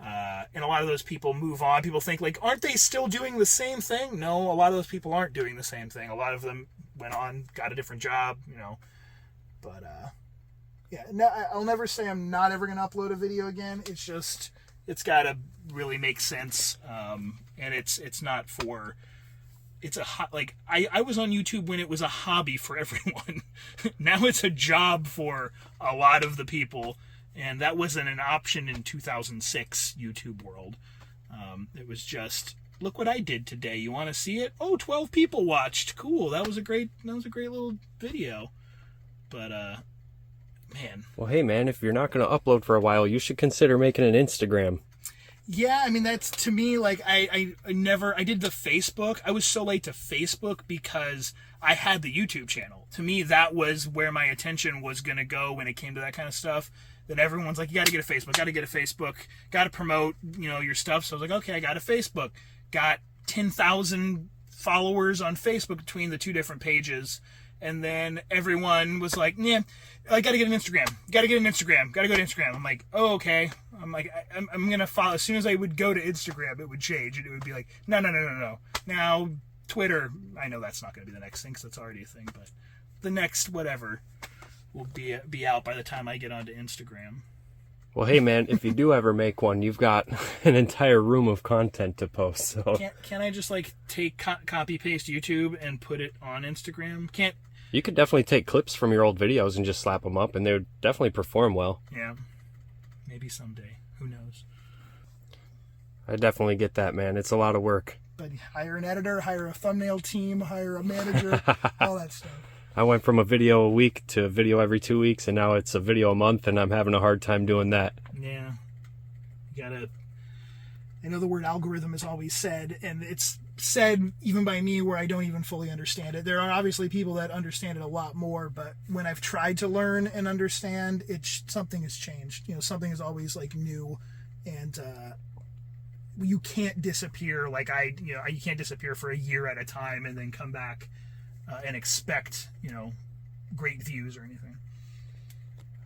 And a lot of those people move on. People think, like, aren't they still doing the same thing? No, a lot of those people aren't doing the same thing. A lot of them went on, got a different job, But, yeah, no, I'll never say I'm not ever going to upload a video again. It's just, it's got to really make sense. And it's not for... It's I was on YouTube when it was a hobby for everyone. Now it's a job for a lot of the people, and that wasn't an option in 2006 YouTube world. It was just, look what I did today. You want to see it? Oh, 12 people watched. Cool. That was a great little video. But man. Well, hey man, if you're not going to upload for a while, you should consider making an Instagram. Yeah, I mean, that's, to me, like, I did the Facebook. I was so late to Facebook because I had the YouTube channel. To me, that was where my attention was going to go when it came to that kind of stuff. Then everyone's like, you got to get a Facebook, got to promote, your stuff. So I was like, okay, I got a Facebook. Got 10,000 followers on Facebook between the two different pages. And then everyone was like, yeah, I got to get an Instagram. Got to go to Instagram. I'm like, oh, okay. I'm like, I'm going to follow. As soon as I would go to Instagram, it would change. And it would be like, no. Now, Twitter, I know that's not going to be the next thing because that's already a thing. But the next whatever will be out by the time I get onto Instagram. Well, hey, man, if you do ever make one, you've got an entire room of content to post. So Can't I just, like, take copy-paste YouTube and put it on Instagram? You could definitely take clips from your old videos and just slap them up, and they would definitely perform well. Yeah. Maybe someday. Who knows? I definitely get that, man. It's a lot of work. But hire an editor, hire a thumbnail team, hire a manager, all that stuff. I went from a video a week to a video every 2 weeks, and now it's a video a month, and I'm having a hard time doing that. Yeah. I know the word algorithm is always said, and it's said even by me where I don't even fully understand it. There are obviously people that understand it a lot more, but when I've tried to learn and understand, something has changed. Something is always, like, new, and you can't disappear you can't disappear for a year at a time and then come back and expect, great views or anything.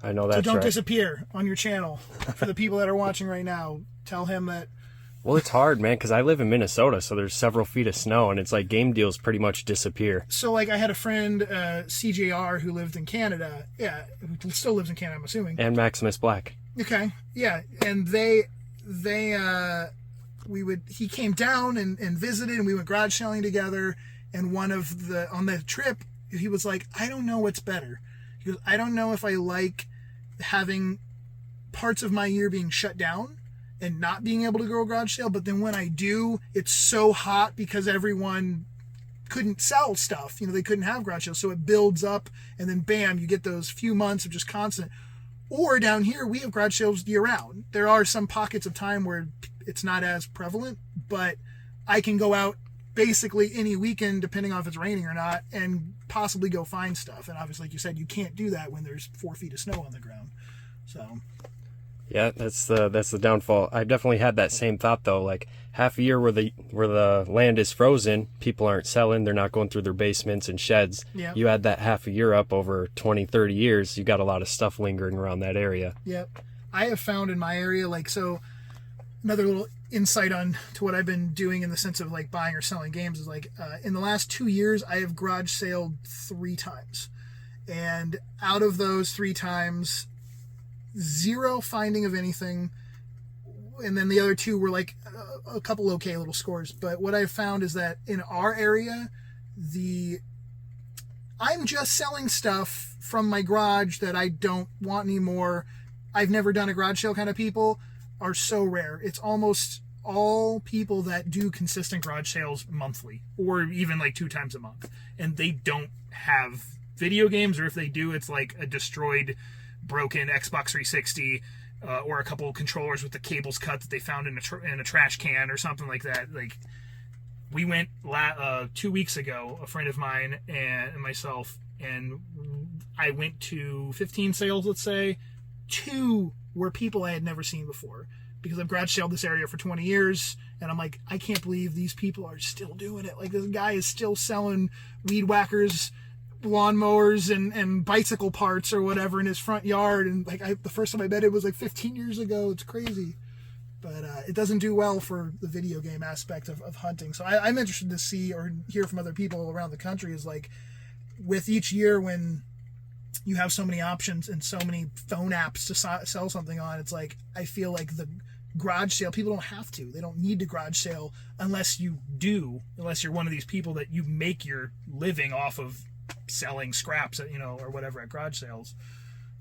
I know that's right. So don't disappear on your channel. For the people that are watching right now, tell him that. Well, it's hard, man, because I live in Minnesota, so there's several feet of snow, and it's like game deals pretty much disappear. So, like, I had a friend, CJR, who lived in Canada. Yeah, who still lives in Canada, I'm assuming. And Maximus Black. Okay, yeah, and he came down and visited, and we went garage selling together, and on the trip, he was like, I don't know what's better. He goes, I don't know if I like having parts of my year being shut down and not being able to go garage sale, but then when I do, it's so hot because everyone couldn't sell stuff. They couldn't have garage sales, so it builds up, and then bam, you get those few months of just constant. Or down here, we have garage sales year-round. There are some pockets of time where it's not as prevalent, but I can go out basically any weekend, depending on if it's raining or not, and possibly go find stuff. And obviously, like you said, you can't do that when there's 4 feet of snow on the ground. So... Yeah, that's the downfall. I definitely had that same thought though. Like half a year where the land is frozen, people aren't selling, they're not going through their basements and sheds. Yep. You add that half a year up over 20, 30 years, you got a lot of stuff lingering around that area. Yep. I have found in my area, so another little insight on to what I've been doing in the sense of like buying or selling games is in the last 2 years, I have garage saled 3 times. And out of those 3 times, 0 finding of anything, and then the other 2 were like a couple okay little scores. But what I've found is that in our area, I'm just selling stuff from my garage that I don't want anymore. I've never done a garage sale kind of people are so rare. It's almost all people that do consistent garage sales monthly or even like 2 times a month, and they don't have video games, or if they do, it's like a destroyed, broken Xbox 360 or a couple of controllers with the cables cut that they found in a trash can or something like that. Like, we went 2 weeks ago, a friend of mine and myself, and I went to 15 sales, let's say. 2 were people I had never seen before, because I've garage saled this area for 20 years, and I'm like, I can't believe these people are still doing it. Like, this guy is still selling weed whackers lawnmowers and bicycle parts or whatever in his front yard. And like the first time I met it was like 15 years ago. It's crazy. But it doesn't do well for the video game aspect of hunting. So I'm interested to see or hear from other people around the country is like with each year when you have so many options and so many phone apps to sell something on, it's like I feel like the garage sale, people don't have to. They don't need to garage sale unless you're one of these people that you make your living off of selling scraps, or whatever at garage sales.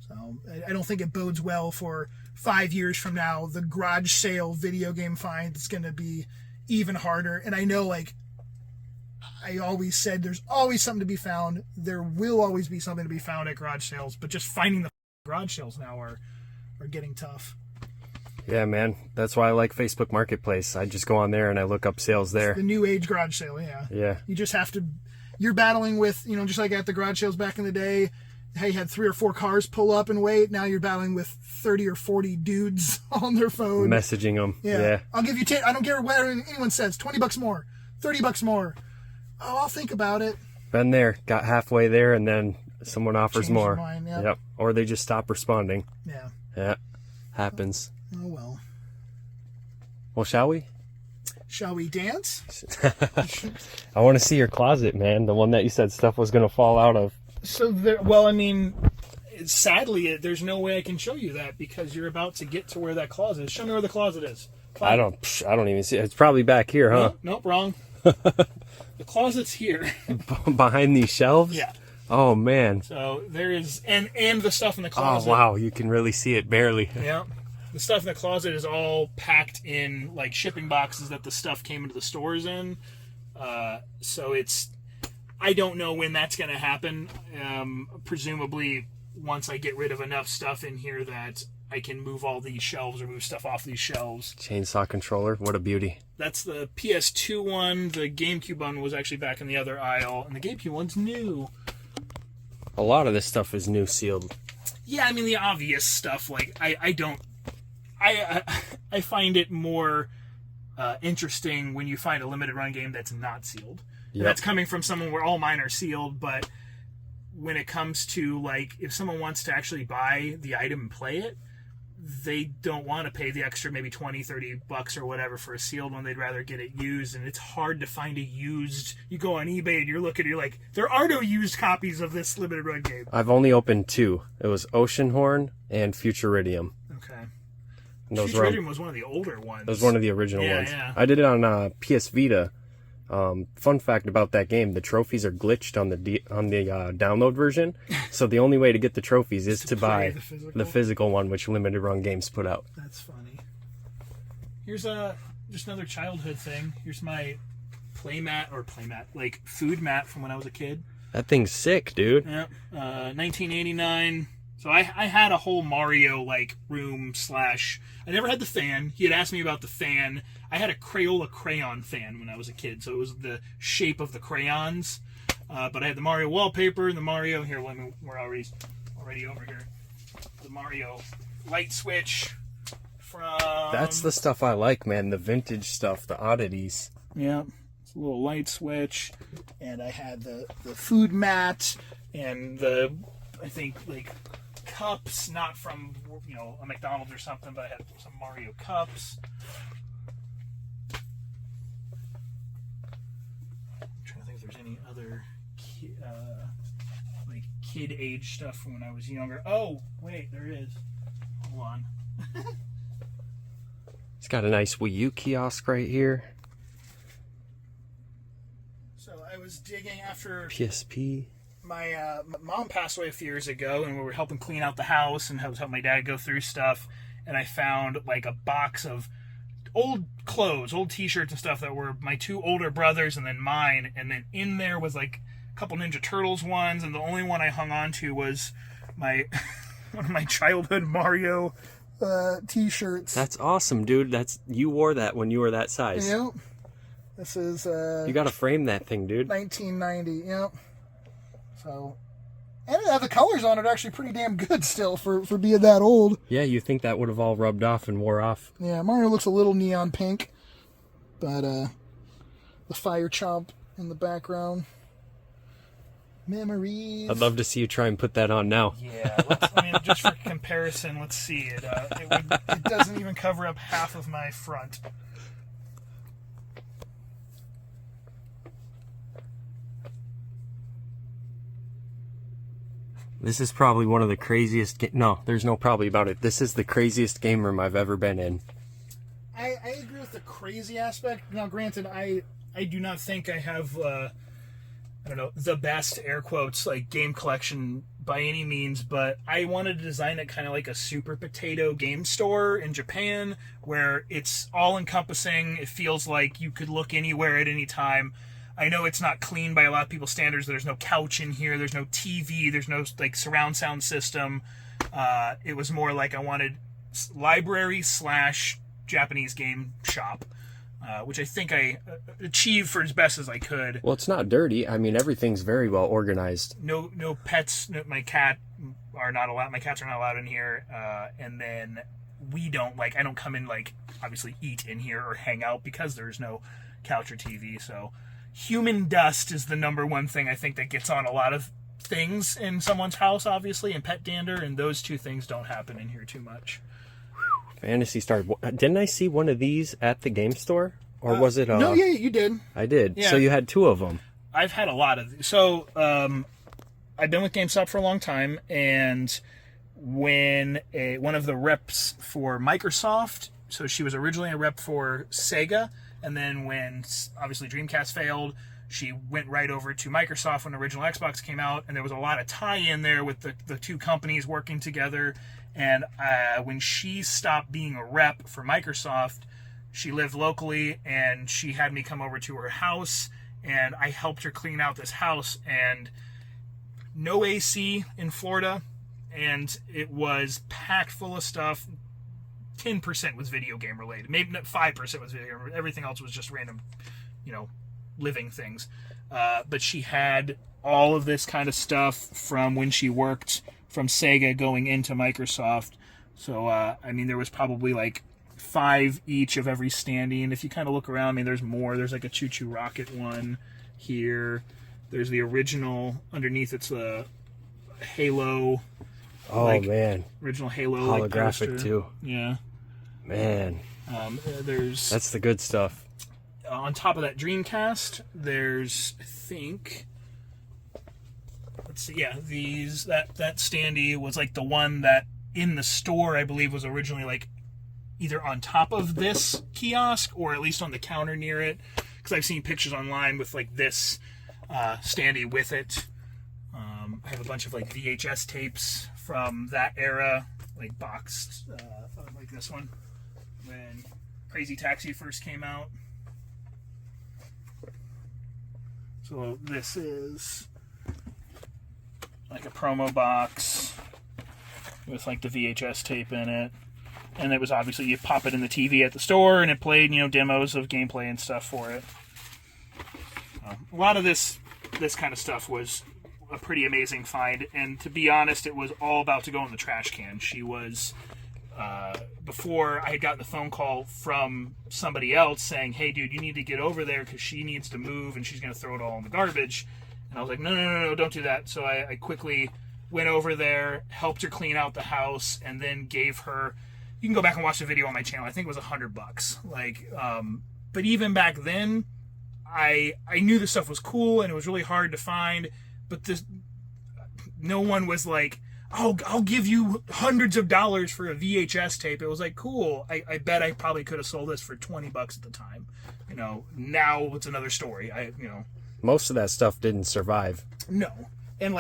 So I don't think it bodes well for 5 years from now. The garage sale video game find is going to be even harder. And I know, like I always said, there's always something to be found. There will always be something to be found at garage sales, but just finding the garage sales now are getting tough. Yeah, man. That's why I like Facebook Marketplace. I just go on there and I look up sales there. It's the new age garage sale, yeah. Yeah. You just have to, you're battling with, just like at the garage sales back in the day, hey, you had 3 or 4 cars pull up and wait. Now you're battling with 30 or 40 dudes on their phone. Messaging them. Yeah. I'll give you 10. I don't care what anyone says. $20 more. $30 more. Oh, I'll think about it. Been there. Got halfway there and then someone offers Change more. your mind, yep. Yep. Or they just stop responding. Yeah. Yeah. Happens. Oh, well. Well, shall we? Shall we dance? I want to see your closet, man. The one that you said stuff was going to fall out of. So, sadly, there's no way I can show you that because you're about to get to where that closet is. Show me where the closet is. I don't even see it. It's probably back here, huh? Nope, wrong. The closet's here. Behind these shelves? Yeah. Oh, man. So there is, and the stuff in the closet. Oh, wow. You can really see it barely. Yeah. The stuff in the closet is all packed in like shipping boxes that the stuff came into the stores in. So I don't know when that's going to happen. Presumably once I get rid of enough stuff in here that I can move all these shelves or move stuff off these shelves. Chainsaw controller. What a beauty. That's the PS2 one. The GameCube one was actually back in the other aisle. And the GameCube one's new. A lot of this stuff is new sealed. Yeah, I mean, the obvious stuff. Like, I find it more interesting when you find a limited run game that's not sealed. Yep. That's coming from someone where all mine are sealed, but when it comes to, like, if someone wants to actually buy the item and play it, they don't want to pay the extra maybe $20-$30 or whatever for a sealed one. They'd rather get it used, and it's hard to find a used. You go on eBay and you're like, there are no used copies of this limited run game. I've only opened 2. It was Oceanhorn and Futuridium. Okay. Futuridium was one of the older ones. It was one of the original ones. Yeah. I did it on PS Vita. Fun fact about that game: the trophies are glitched on the download version. So the only way to get the trophies is to buy the physical one, which Limited Run Games put out. That's funny. Here's just another childhood thing. Here's my playmat, like food mat from when I was a kid. That thing's sick, dude. Yep. 1989. So I had a whole Mario like room / I never had the fan. He had asked me about the fan. I had a Crayola crayon fan when I was a kid, so it was the shape of the crayons. But I had the Mario wallpaper and the Mario here. We're already over here. The Mario light switch from. That's the stuff I like, man. The vintage stuff, the oddities. Yeah, it's a little light switch, and I had the food mat and I think like cups, not from a McDonald's or something, but I had some Mario cups. I'm trying to think if there's any other kid age stuff from when I was younger. Oh, wait, there is. Hold on. It's got a nice Wii U kiosk right here. So I was digging after PSP. My mom passed away a few years ago, and we were helping clean out the house and helping my dad go through stuff. And I found like a box of old clothes, old T-shirts and stuff that were my 2 older brothers and then mine. And then in there was like a couple Ninja Turtles ones, and the only one I hung on to was my one of my childhood Mario T-shirts. That's awesome, dude. You wore that when you were that size. Yep. This is you gotta frame that thing, dude. 1990. Yep. So, and the colors on it are actually pretty damn good still for being that old. Yeah, you think that would have all rubbed off and wore off. Yeah, Mario looks a little neon pink, but the fire chomp in the background. Memories. I'd love to see you try and put that on now. Yeah, just for comparison, let's see. It doesn't even cover up half of my front. This is probably one of the craziest... No, there's no probably about it. This is the craziest game room I've ever been in. I agree with the crazy aspect. Now, granted, I do not think I have, I don't know, the best, air quotes, like, game collection by any means, but I wanted to design it kind of like a Super Potato game store in Japan, where it's all-encompassing. It feels like you could look anywhere at any time. I know it's not clean by a lot of people's standards. There's no couch in here. There's no TV. There's no, like, surround sound system. It was more like I wanted library / Japanese game shop, which I think I achieved for as best as I could. Well, it's not dirty. I mean, everything's very well organized. No pets. My cats are not allowed in here. And then I don't come in, like, obviously eat in here or hang out because there's no couch or TV. So human dust is the number one thing I think that gets on a lot of things in someone's house, obviously, and pet dander, and those two things don't happen in here too much. Phantasy Star. Didn't I see one of these at the game store? Or was it... No, yeah, you did. I did. Yeah. So you had 2 of them. I've had a lot of these. So, I've been with GameStop for a long time, and when one of the reps for Microsoft, so she was originally a rep for Sega, and then when, obviously, Dreamcast failed, she went right over to Microsoft when the original Xbox came out, and there was a lot of tie-in there with the two companies working together. And when she stopped being a rep for Microsoft, she lived locally, and she had me come over to her house, and I helped her clean out this house. And no AC in Florida, and it was packed full of stuff. 10% was video game related. Maybe not 5% was video game. Everything else was just random, living things. But she had all of this kind of stuff from when she worked from Sega going into Microsoft. So, there was probably like 5 each of every standee. And if you kind of look around, there's more. There's like a Choo Choo Rocket one here. There's the original. Underneath, it's a Halo. Oh, man. Original Halo. Holographic, too. Yeah. Man. There's... That's the good stuff. On top of that Dreamcast, there's, I think... Let's see, yeah, that standee was like the one that in the store, I believe, was originally like either on top of this kiosk or at least on the counter near it. Because I've seen pictures online with like this standee with it. I have a bunch of like VHS tapes from that era, like boxed, like this one, when Crazy Taxi first came out. So this is like a promo box with like the VHS tape in it. And it was obviously, you pop it in the TV at the store and it played, demos of gameplay and stuff for it. A lot of this kind of stuff was a pretty amazing find. And to be honest, it was all about to go in the trash can. She was, before I had gotten the phone call from somebody else saying, hey dude, you need to get over there because she needs to move and she's going to throw it all in the garbage. And I was like, no, don't do that. So I quickly went over there, helped her clean out the house, and then gave her... You can go back and watch the video on my channel. I think it was $100. But even back then, I knew this stuff was cool and it was really hard to find. But no one was like, oh, I'll give you hundreds of dollars for a VHS tape. It was like, cool. I bet I probably could have sold this for $20 at the time. Now it's another story. Most of that stuff didn't survive. No. And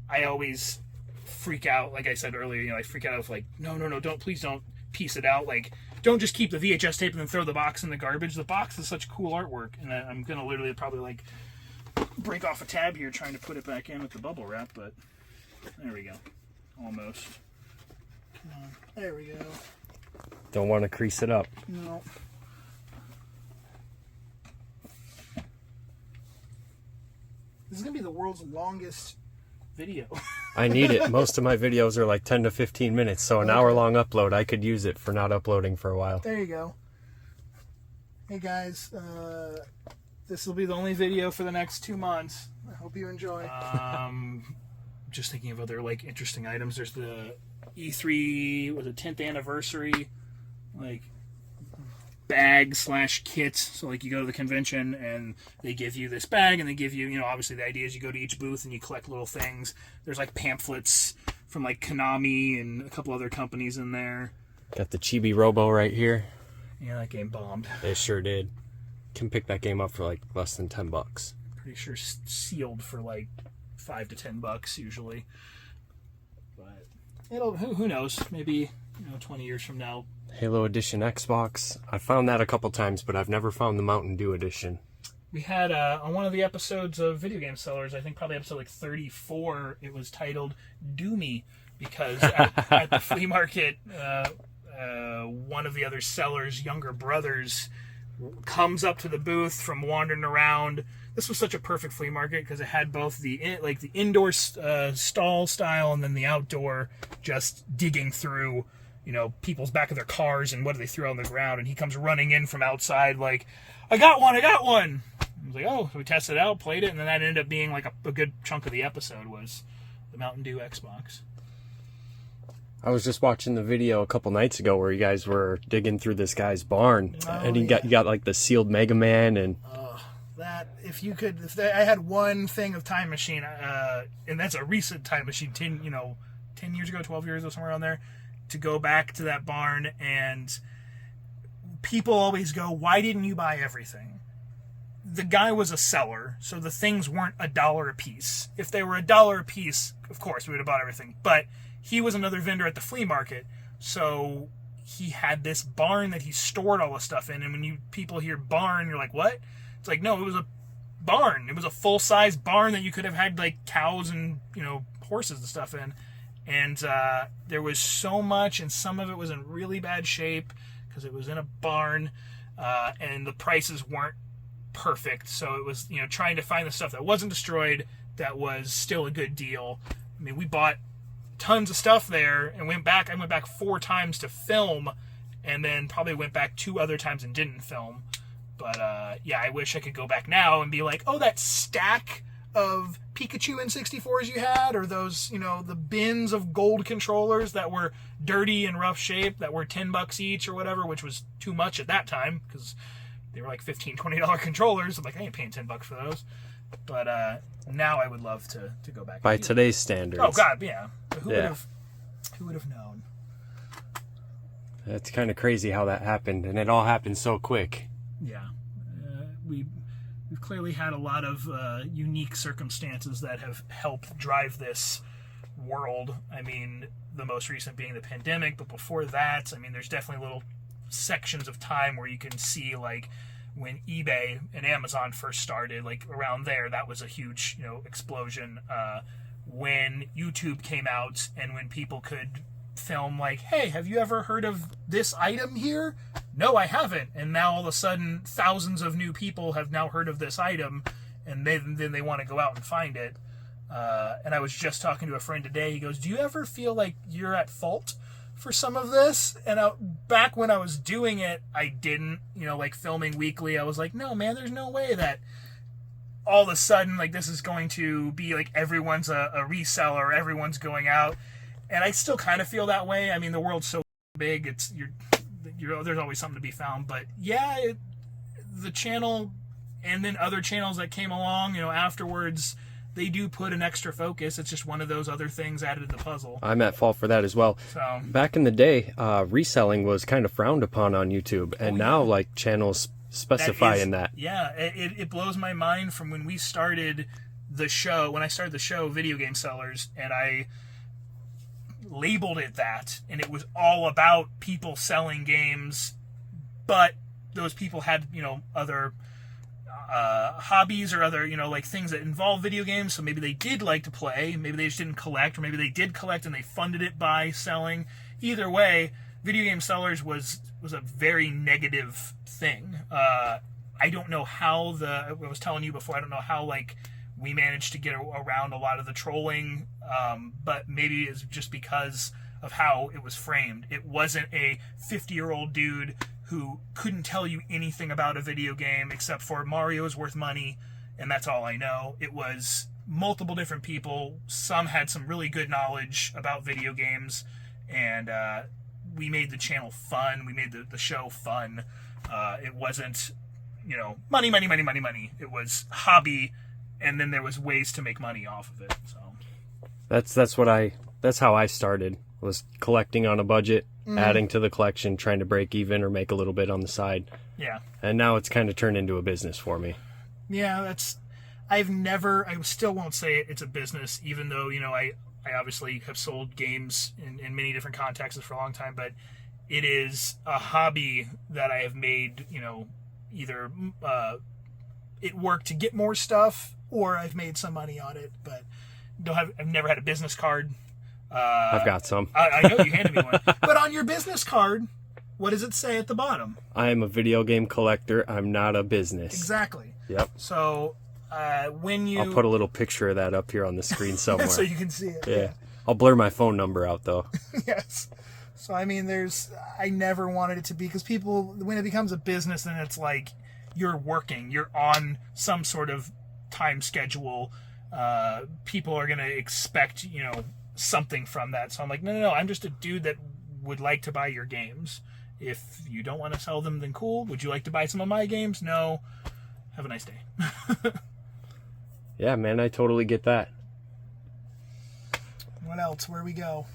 I always freak out, like I said earlier, I freak out of like, no, please don't piece it out. Like, don't just keep the VHS tape and then throw the box in the garbage. The box is such cool artwork, and I'm going to literally probably like break off a tab here trying to put it back in with the bubble wrap, but there we go. Almost. Come on. There we go. Don't want to crease it up. No. This is going to be the world's longest video. I need it. Most of my videos are like 10 to 15 minutes, so an hour-long upload, I could use it for not uploading for a while. There you go. Hey guys, This will be the only video for the next 2 months. I hope you enjoy. Just thinking of other like interesting items. There's the E3 was a 10th anniversary like bag / kit. So like you go to the convention and they give you this bag and they give you, obviously the idea is you go to each booth and you collect little things. There's like pamphlets from like Konami and a couple other companies in there. Got the Chibi Robo right here. Yeah, that game bombed. It sure did. Can pick that game up for like less than $10. Pretty sure sealed for like $5 to $10 usually. But who knows? Maybe 20 years from now. Halo Edition Xbox. I found that a couple times, but I've never found the Mountain Dew Edition. We had on one of the episodes of Video Game Sellers, I think probably episode like 34, it was titled "Do Me" because at the flea market, one of the other sellers' younger brothers comes up to the booth from wandering around. This was such a perfect flea market because it had both the indoor stall style and then the outdoor, just digging through people's back of their cars and what do they throw on the ground. And he comes running in from outside like, I got one. I was like, oh, so we tested it out, played it, and then that ended up being like a good chunk of the episode was the Mountain Dew Xbox. I was just watching the video a couple nights ago where you guys were digging through this guy's barn, and you got like the sealed Mega Man and. That if I had one thing of Time Machine, and that's a recent Time Machine, 10 years ago, 12 years ago, somewhere around there, to go back to that barn, and people always go, why didn't you buy everything? The guy was a seller, so the things weren't $1 a piece. If they were $1 a piece, of course, we would have bought everything. But he was another vendor at the flea market, so he had this barn that he stored all the stuff in, and when people hear barn, you're like, what? It's like, no, it was a barn. It was a full-size barn that you could have had, like, cows and, horses and stuff in. And there was so much, and some of it was in really bad shape because it was in a barn, and the prices weren't perfect. So it was, trying to find the stuff that wasn't destroyed that was still a good deal. I mean, we bought tons of stuff there and went back. I went back 4 times to film, and then probably went back 2 other times and didn't film. But, I wish I could go back now and be like, oh, that stack of Pikachu N64s you had, or those, the bins of gold controllers that were dirty and rough shape that were $10 each or whatever, which was too much at that time because they were like $15, $20 controllers. I'm like, I ain't paying $10 for those. But now I would love to go back. By today's standards. Oh, God, yeah. Who would have known? That's kind of crazy how that happened, and it all happened so quick. Yeah. We've clearly had a lot of unique circumstances that have helped drive this world. I mean, the most recent being the pandemic, but before that, I mean, there's definitely little sections of time where you can see, like, when eBay and Amazon first started, like, around there, that was a huge, explosion. When YouTube came out and when people could film, like, hey, have you ever heard of this item here? No, I haven't. And now all of a sudden thousands of new people have now heard of this item, and then they want to go out and find it. And I was just talking to a friend today. He goes, do you ever feel like you're at fault for some of this? And back when I was doing it, I didn't, like filming weekly, I was like, no, man, there's no way that all of a sudden, like, this is going to be like everyone's a reseller, everyone's going out. And I still kind of feel that way. I mean, the world's so big, there's always something to be found. But yeah, the channel and then other channels that came along, afterwards, they do put an extra focus. It's just one of those other things added to the puzzle. I'm at fault for that as well. So back in the day, reselling was kind of frowned upon on YouTube, and now like channels specify in that. Yeah, it blows my mind from when we started the show. When I started the show, Video Game Sellers, and I labeled it that, and it was all about people selling games, but those people had other hobbies or other like things that involve video games, so maybe they did like to play, maybe they just didn't collect, or maybe they did collect and they funded it by selling. Either way, Video Game Sellers was a very negative thing. I don't know how I was telling you before, I don't know how like we managed to get around a lot of the trolling, but maybe it's just because of how it was framed. It wasn't a 50-year-old dude who couldn't tell you anything about a video game except for Mario's worth money, and that's all I know. It was multiple different people. Some had some really good knowledge about video games, and we made the channel fun. We made the show fun. It wasn't, money. It was hobby, and then there was ways to make money off of it. So that's how I started, was collecting on a budget, adding to the collection, trying to break even or make a little bit on the side. yeah. And now it's kind of turned into a business for me. Yeah, I still won't say it's a business, even though, I obviously have sold games in many different contexts for a long time, but it is a hobby that I have made, either it worked to get more stuff or I've made some money on it, but I've never had a business card. I've got some. I know you handed me one. But on your business card, what does it say at the bottom? I am a video game collector. I'm not a business. Exactly. Yep. So when you... I'll put a little picture of that up here on the screen somewhere. so you can see it. Yeah. I'll blur my phone number out, though. Yes. So, I mean, I never wanted it to be, because people, when it becomes a business, then it's like you're working. You're on some sort of time schedule. People are going to expect, something from that. So I'm like, no, I'm just a dude that would like to buy your games. If you don't want to sell them, then cool. Would you like to buy some of my games? No. Have a nice day. Yeah, man, I totally get that. What else? Where we go?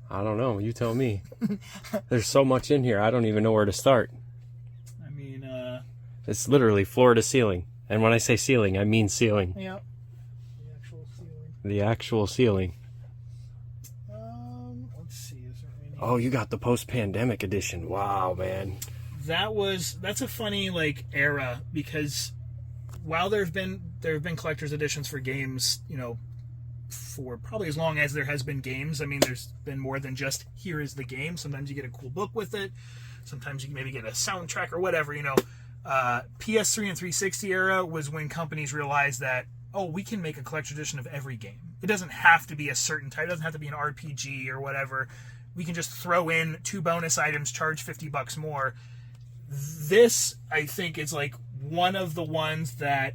I don't know. You tell me. There's so much in here. I don't even know where to start. I mean, It's literally floor to ceiling. And when I say ceiling, I mean ceiling. yeah. The actual ceiling. The actual ceiling. Let's see. Is there any... Oh, you got the post-pandemic edition. Wow, man. That's a funny era, because while there have been collector's editions for games, for probably as long as there has been games. I mean, there's been more than just here is the game. Sometimes you get a cool book with it. Sometimes you maybe get a soundtrack or whatever. PS3 and 360 era was when companies realized that, we can make a collector's edition of every game. It doesn't have to be a certain type. It doesn't have to be an RPG or whatever. We can just throw in 2 bonus items, charge $50 more. This, I think, is one of the ones that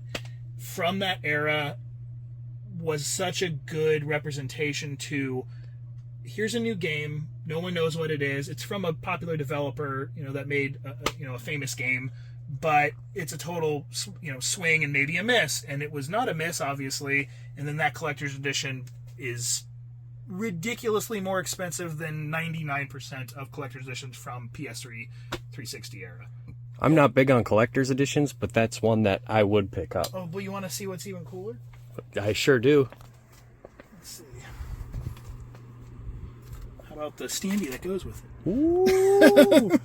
from that era was such a good representation to, here's a new game, no one knows what it is, it's from a popular developer, that made a famous game, but it's a total swing and maybe a miss, and it was not a miss, obviously. And then that collector's edition is ridiculously more expensive than 99% of collector's editions from PS3 360 era. I'm not big on collector's editions, but that's one that I would pick up. Oh, but you want to see what's even cooler? I sure do. Let's see. How about the standee that goes with it? Ooh!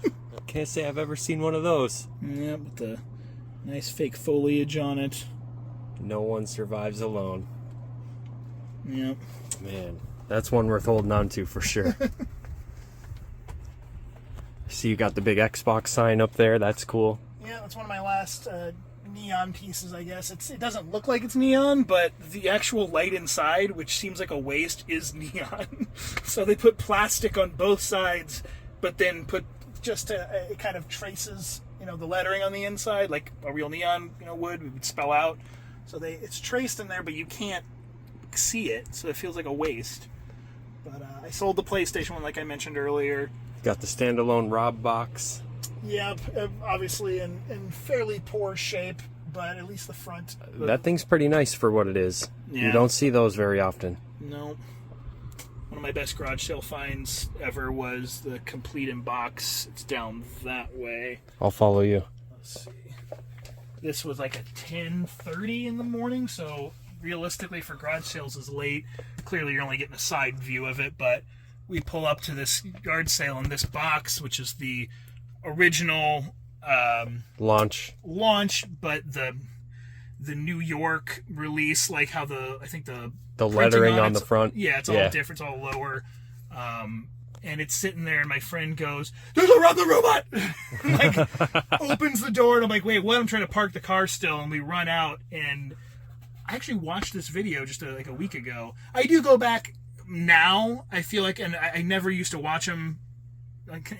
Can't say I've ever seen one of those. Yeah, with the nice fake foliage on it. No one survives alone. Yep. Man, that's one worth holding on to for sure. See, you got the big Xbox sign up there. That's cool. Yeah, that's one of my last neon pieces, I guess. It doesn't look like it's neon, but the actual light inside, which seems like a waste, is neon. So they put plastic on both sides, but then put just it kind of traces, the lettering on the inside, like a real neon, would spell out. So it's traced in there, but you can't see it, so it feels like a waste. But I sold the PlayStation one, like I mentioned earlier. Got the standalone Rob box. Yeah, obviously in fairly poor shape, but at least the front. That thing's pretty nice for what it is. Yeah. You don't see those very often. No. One of my best garage sale finds ever was the complete in box. It's down that way. I'll follow you. Let's see. This was like at 10:30 in the morning, so realistically for garage sales is late. Clearly you're only getting a side view of it, but we pull up to this yard sale in this box, which is the original launch, but the New York release, like how I think the lettering on the front. Yeah, it's all different, it's all lower. And it's sitting there, and my friend goes, "There's a Run the Robot!" Opens the door, and I'm like, wait, what? I'm trying to park the car still, and we run out, and I actually watched this video just a week ago. I do go back now, I feel like, and I never used to watch them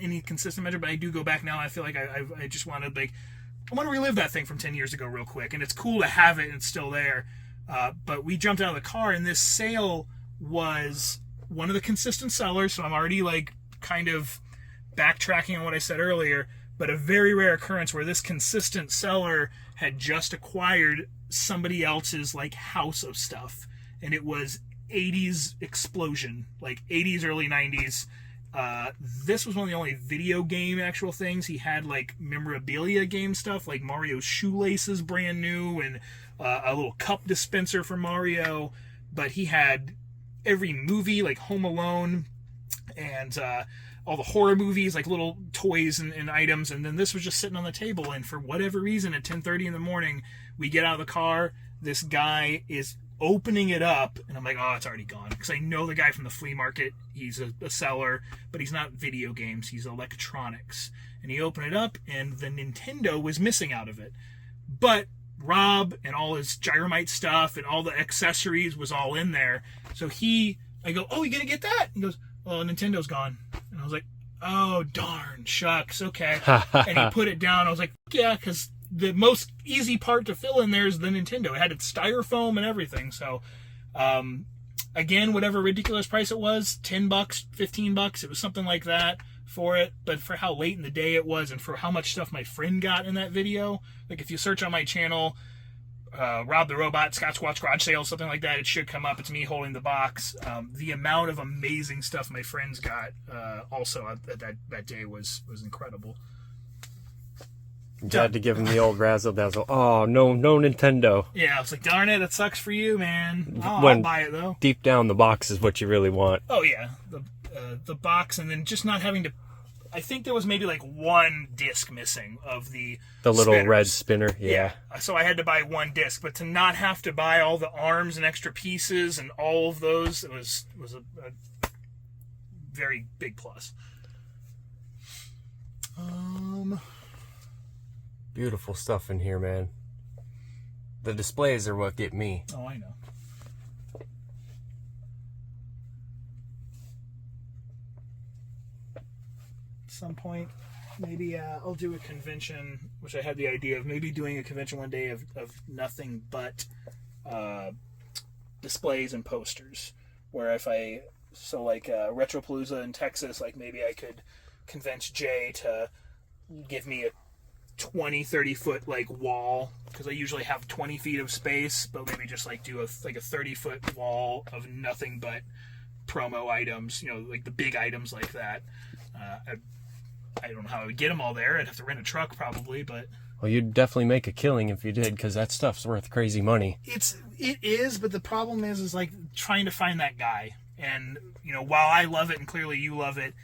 any consistent measure, but I do go back now. I feel like I just want to I want to relive that thing from 10 years ago real quick, and it's cool to have it and it's still there. But we jumped out of the car, and this sale was one of the consistent sellers, so I'm already like kind of backtracking on what I said earlier, but a very rare occurrence where this consistent seller had just acquired somebody else's like house of stuff, and it was 80s explosion, like 80s, early 90s. This was one of the only video game actual things. He had like memorabilia game stuff, like Mario's shoelaces brand new, and a little cup dispenser for Mario, but he had every movie, like Home Alone, and all the horror movies, like little toys and items. And then this was just sitting on the table, and for whatever reason at 10:30 in the morning, we get out of the car, this guy is opening it up, and I'm like, oh, it's already gone, because I know the guy from the flea market. He's a seller, but he's not video games, he's electronics. And he opened it up, and the Nintendo was missing out of it, but Rob and all his Gyromite stuff and all the accessories was all in there. So I go, oh, you gonna get that? He goes, oh, Nintendo's gone. And I was like, oh, darn, shucks, okay. And he put it down. I was like, yeah, because the most easy part to fill in there is the Nintendo. It had its styrofoam and everything. So, again, whatever ridiculous price it was, $10, $15, it was something like that for it. But for how late in the day it was, and for how much stuff my friend got in that video, like if you search on my channel, Rob the Robot, Scott Squatch Garage Sale, something like that, it should come up. It's me holding the box. The amount of amazing stuff my friends got also that day was incredible. You had to give him the old razzle dazzle. Oh, no Nintendo. Yeah, I was like, darn it, that sucks for you, man. Oh, When I'll buy it though. Deep down, the box is what you really want. Oh yeah, the box, and then just not having to. I think there was maybe like one disc missing of the little spinners. red spinner. Yeah. So I had to buy one disc, but to not have to buy all the arms and extra pieces and all of those, it was a very big plus. Beautiful stuff in here, man. The displays are what get me. Oh, I know. At some point, maybe I'll do a convention, which I had the idea of maybe doing a convention one day of nothing but displays and posters. Where if Retropalooza in Texas, like maybe I could convince Jay to give me a 20-30 foot like wall, because I usually have 20 feet of space, but maybe just like do a 30 foot wall of nothing but promo items, like the big items like that. I don't know how I would get them all there. I'd have to rent a truck probably, but well, you'd definitely make a killing if you did, because that stuff's worth crazy money. It is, but the problem is like trying to find that guy. And while I love it and clearly you love it,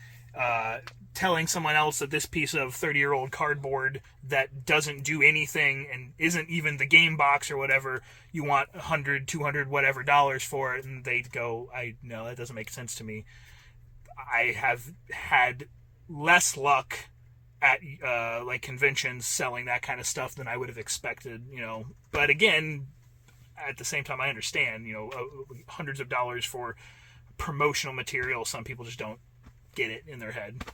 telling someone else that this piece of 30-year-old cardboard that doesn't do anything and isn't even the game box or whatever, you want $100, $200, whatever dollars for it, and they'd go, no, that doesn't make sense to me. I have had less luck at like conventions selling that kind of stuff than I would have expected, But again, at the same time, I understand, hundreds of dollars for promotional material, some people just don't get it in their head.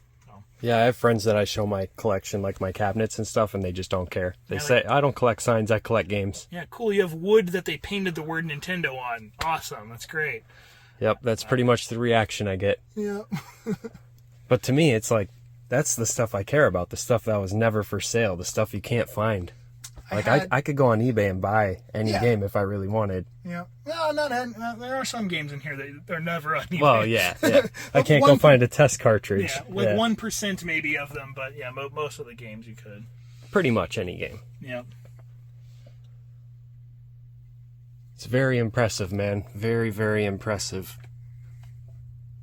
Yeah, I have friends that I show my collection, like my cabinets and stuff, and they just don't care. They say, I don't collect signs, I collect games. Yeah, cool. You have wood that they painted the word Nintendo on. Awesome. That's great. Yep, that's pretty much the reaction I get. Yeah. But to me, it's like, that's the stuff I care about, the stuff that was never for sale, the stuff you can't find. Like, I could go on eBay and buy any game if I really wanted. Yeah. No, there are some games in here that they're never on eBay. Well, yeah. I can't go find a test cartridge. Yeah, like 1% maybe of them, but yeah, most of the games you could. Pretty much any game. Yeah. It's very impressive, man. Very, very impressive.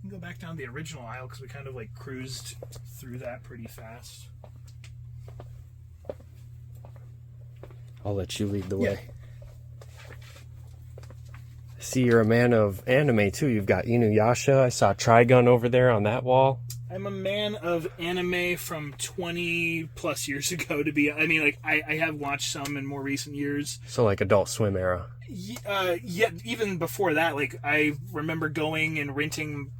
We can go back down the original aisle because we kind of like cruised through that pretty fast. I'll let you lead the way. I see you're a man of anime too. You've got Inuyasha. I saw Trigun over there on that wall. I'm a man of anime from 20 plus years ago I have watched some in more recent years. So like Adult Swim era. Yeah, even before that, like I remember going and renting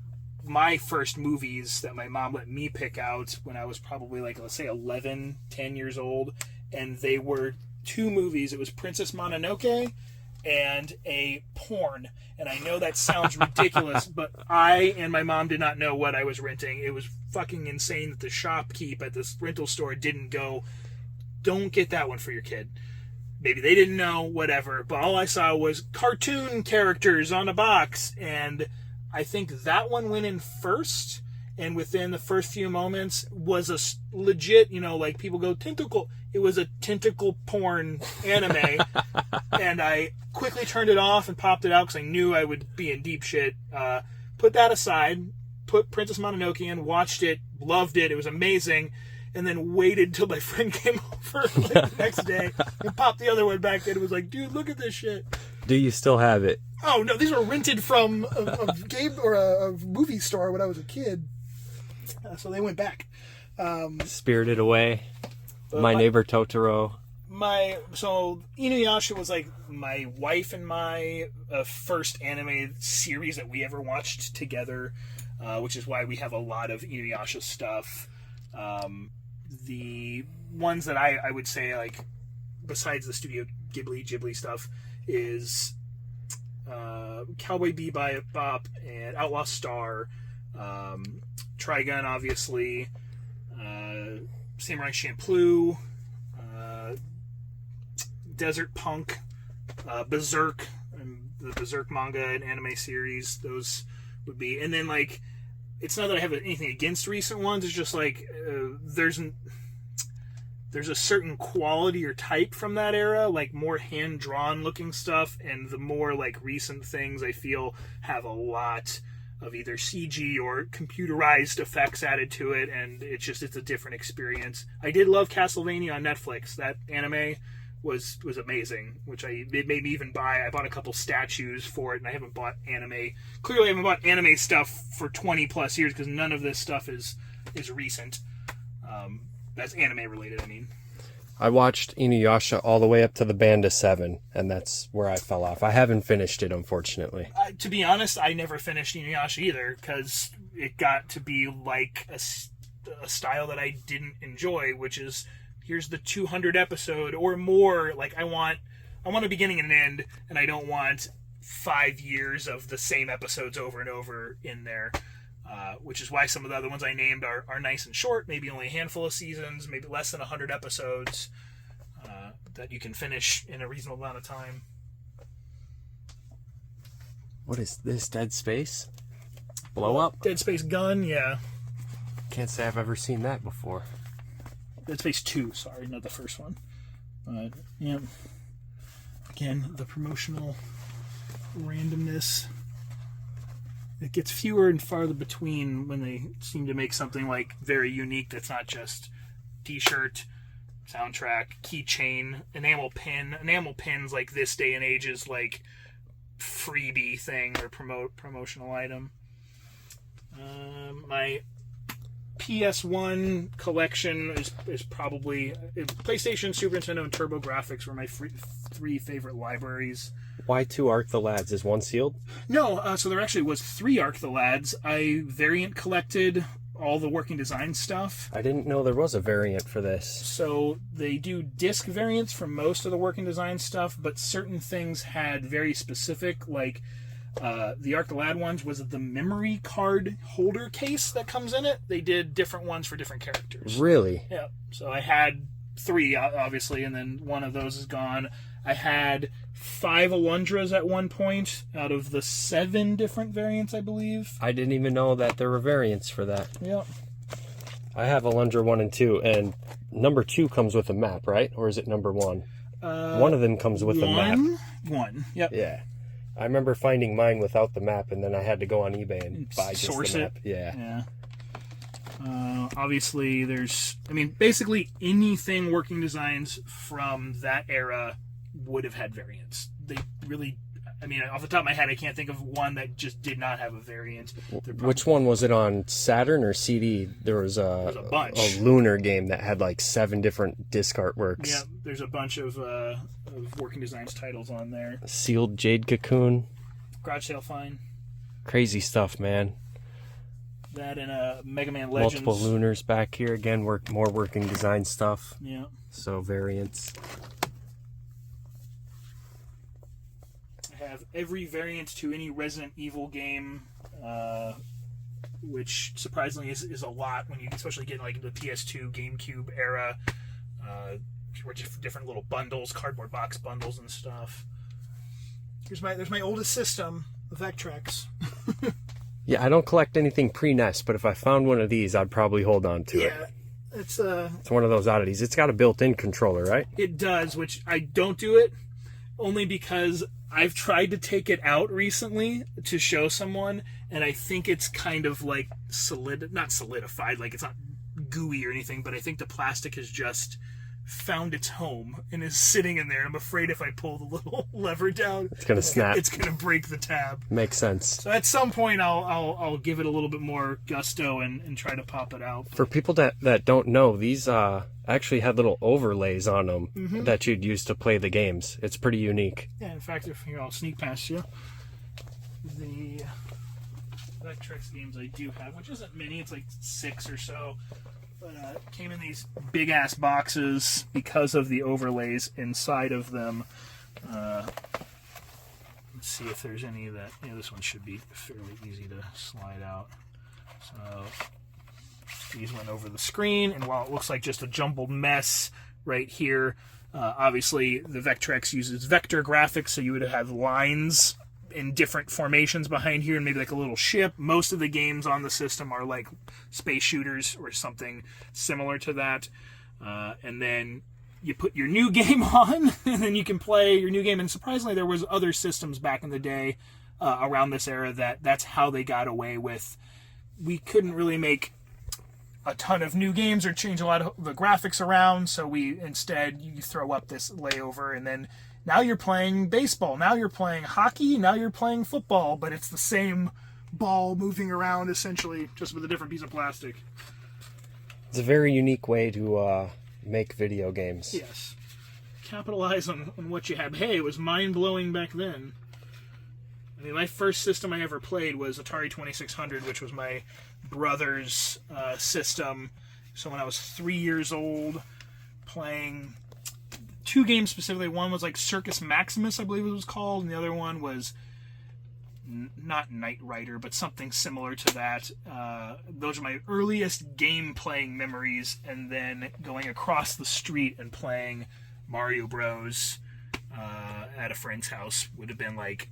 my first movies that my mom let me pick out when I was probably like, let's say 11, 10 years old. And they were 2 movies. It was Princess Mononoke and a porn. And I know that sounds ridiculous, but I and my mom did not know what I was renting. It was fucking insane that the shopkeep at this rental store didn't go, don't get that one for your kid. Maybe they didn't know, whatever. But all I saw was cartoon characters on a box. And I think that one went in first. And within the first few moments was a legit, like people go, tentacle. It was a tentacle porn anime. And I quickly turned it off and popped it out because I knew I would be in deep shit. Put that aside, put Princess Mononoke in, watched it, loved it. It was amazing. And then waited till my friend came over the next day and popped the other one back in and was like, dude, look at this shit. Do you still have it? Oh, no, these were rented from a game or a movie store when I was a kid. So they went back. Spirited Away, My Neighbor Totoro. So Inuyasha was like my wife and my first anime series that we ever watched together, which is why we have a lot of Inuyasha stuff. The ones that I would say, like, besides the Studio Ghibli stuff, is Cowboy Bebop and Outlaw Star, Trigun, obviously, Samurai Champloo, Desert Punk, Berserk, and the Berserk manga and anime series. Those would be, and then like, it's not that I have anything against recent ones. It's just like there's a certain quality or type from that era, like more hand drawn looking stuff, and the more like recent things I feel have a lot of either CG or computerized effects added to it, and it's a different experience. I did love Castlevania on Netflix. That anime was amazing, it made me even I bought a couple statues for it, and I haven't bought anime. Clearly I haven't bought anime stuff for 20 plus years because none of this stuff is recent. That's anime related, I mean. I watched Inuyasha all the way up to the Band of Seven, and that's where I fell off. I haven't finished it, unfortunately. To be honest, I never finished Inuyasha either, because it got to be like a style that I didn't enjoy, which is, here's the 200 episode or more. Like, I want a beginning and an end, and I don't want 5 years of the same episodes over and over in there. Which is why some of the other ones I named are nice and short, maybe only a handful of seasons, maybe less than 100 episodes that you can finish in a reasonable amount of time. What is this, Dead Space? Blow Up? Dead Space Gun, yeah. Can't say I've ever seen that before. Dead Space 2, sorry, not the first one. But, yeah. Again, the promotional randomness. It gets fewer and farther between when they seem to make something like very unique that's not just t-shirt, soundtrack, keychain, enamel pin. Enamel pins like this day and age is like freebie thing or promotional item. My PS1 collection is probably PlayStation, Super Nintendo, and TurboGrafx were my 3 favorite libraries. Why 2 Arc the Lads? Is one sealed? No, so there actually was 3 Arc the Lads. I variant collected all the working design stuff. I didn't know there was a variant for this. So they do disc variants for most of the working design stuff, but certain things had very specific, like the Arc the Lad ones was the memory card holder case that comes in it. They did different ones for different characters. Really? Yeah. So I had 3, obviously, and then one of those is gone. I had 5 Alundras at one point out of the 7 different variants, I believe. I didn't even know that there were variants for that. Yep. I have Alundra 1 and 2, and number 2 comes with a map, right? Or is it number 1? One of them comes with a map. 1. Yep. Yeah. I remember finding mine without the map, and then I had to go on eBay and buy just source the map. it. Yeah. Obviously, basically anything working designs from that era would have had variants. They really, off the top of my head, I can't think of one that just did not have a variant. Which one was it on, Saturn or CD? There was a bunch. A Lunar game that had like 7 different disc artworks. Yeah, there's a bunch of working designs titles on there. Sealed Jade Cocoon. Garage Sale Fine. Crazy stuff, man. That and Mega Man Legends. Multiple Lunars back here again. More working design stuff. Yeah. So variants. I have every variant to any Resident Evil game, which surprisingly is a lot when you especially get like the PS2, GameCube era, or different little bundles, cardboard box bundles and stuff. There's my oldest system, the Vectrex. Yeah, I don't collect anything pre-NES, but if I found one of these, I'd probably hold on to it. Yeah, it's one of those oddities. It's got a built-in controller, right? It does, which I don't do it only because I've tried to take it out recently to show someone, and I think it's kind of like not solidified, like it's not gooey or anything, but I think the plastic has just found its home and is sitting in there. I'm afraid if I pull the little lever down, it's gonna snap. It's gonna break the tab. Makes sense. So at some point, I'll give it a little bit more gusto and try to pop it out. For people that don't know, these actually had little overlays on them that you'd use to play the games. It's pretty unique. Yeah, in fact, I'll sneak past you. The Vectrex games I do have, which isn't many, it's like 6 or so, but came in these big ass boxes because of the overlays inside of them. Let's see if there's any that. Yeah, this one should be fairly easy to slide out. So these went over the screen, and while it looks like just a jumbled mess right here, obviously the Vectrex uses vector graphics, so you would have lines in different formations behind here and maybe like a little ship. Most of the games on the system are like space shooters or something similar to that. And then you put your new game on and then you can play your new game. And surprisingly, there was other systems back in the day around this era that's how they got away with. We couldn't really make a ton of new games or change a lot of the graphics around, so instead you throw up this layover, and then now you're playing baseball, now you're playing hockey, now you're playing football, but it's the same ball moving around essentially, just with a different piece of plastic. It's a very unique way to make video games. Yes. Capitalize on what you have. Hey, it was mind-blowing back then. I mean, my first system I ever played was Atari 2600, which was my brother's system. So when I was 3 years old, playing 2 games specifically. One was like Circus Maximus, I believe it was called, and the other one was not Knight Rider, but something similar to that. Those are my earliest game-playing memories, and then going across the street and playing Mario Bros. At a friend's house would have been like,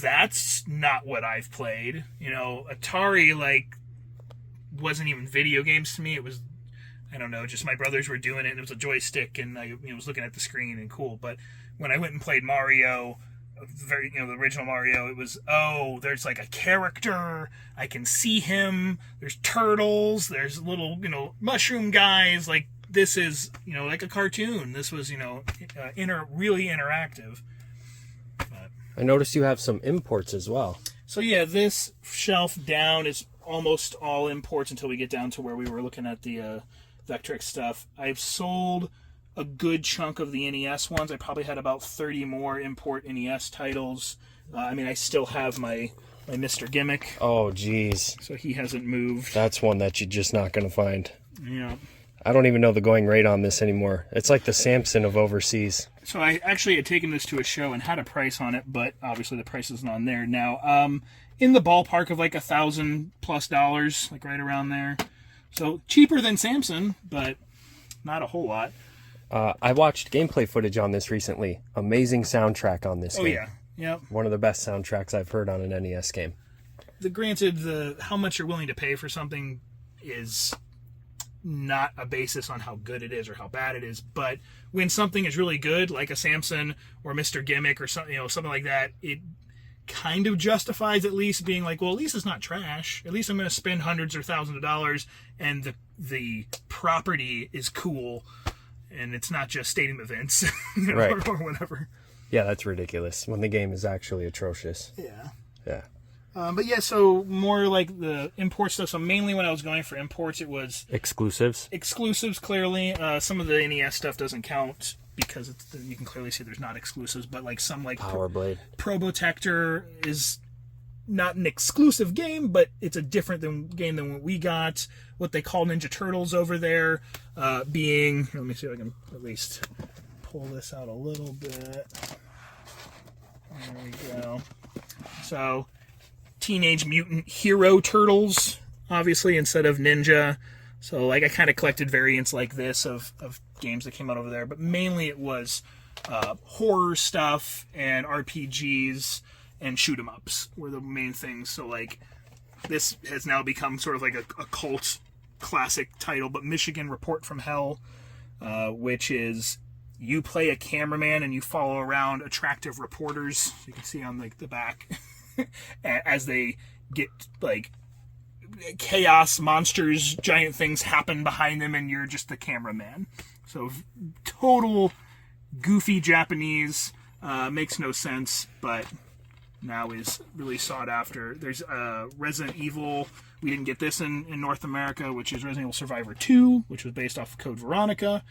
that's not what I've played. You know, Atari, like, wasn't even video games to me. It was, I don't know, just my brothers were doing it, and it was a joystick, and I was looking at the screen and cool. But when I went and played Mario, the original Mario, it was, there's like a character, I can see him, there's turtles, there's little, mushroom guys, like, this is, like a cartoon. This was, really interactive. I noticed you have some imports as well. So yeah, this shelf down is almost all imports until we get down to where we were looking at the Vectrex stuff. I've sold a good chunk of the NES ones. I probably had about 30 more import NES titles. I still have my Mr. Gimmick. Oh, geez. So he hasn't moved. That's one that you're just not going to find. Yeah. I don't even know the going rate on this anymore. It's like the Samson of overseas. So I actually had taken this to a show and had a price on it, but obviously the price isn't on there now. In the ballpark of like $1,000+, like right around there. So cheaper than Samson, but not a whole lot. I watched gameplay footage on this recently. Amazing soundtrack on this game. Oh yeah, yep. One of the best soundtracks I've heard on an NES game. Granted, how much you're willing to pay for something is not a basis on how good it is or how bad it is, but when something is really good, like a Samson or Mr. Gimmick or something, something like that, it kind of justifies at least being like, well, at least it's not trash. At least I'm going to spend hundreds or thousands of dollars, and the property is cool, and it's not just stadium events, right, or whatever. Yeah, that's ridiculous when the game is actually atrocious. Yeah. Yeah. But yeah, so more like the import stuff. So mainly when I was going for imports, it was exclusives, clearly. Some of the NES stuff doesn't count because you can clearly see there's not exclusives, but like some like Power Blade. Probotector is not an exclusive game, but it's a different game than what we got. What they call Ninja Turtles over there, being, let me see if I can at least pull this out a little bit. There we go. So, Teenage Mutant Hero Turtles, obviously, instead of Ninja. So, like, I kind of collected variants like this of games that came out over there, but mainly it was horror stuff and RPGs and shoot 'em ups were the main things. So, like, this has now become sort of like a cult classic title, but Michigan Report from Hell, which is you play a cameraman and you follow around attractive reporters. You can see on like the back as they get like chaos, monsters, giant things happen behind them, and you're just the cameraman. So total goofy Japanese, makes no sense, but now is really sought after. There's Resident Evil. We didn't get this in North America, which is Resident Evil Survivor 2, which was based off of Code Veronica.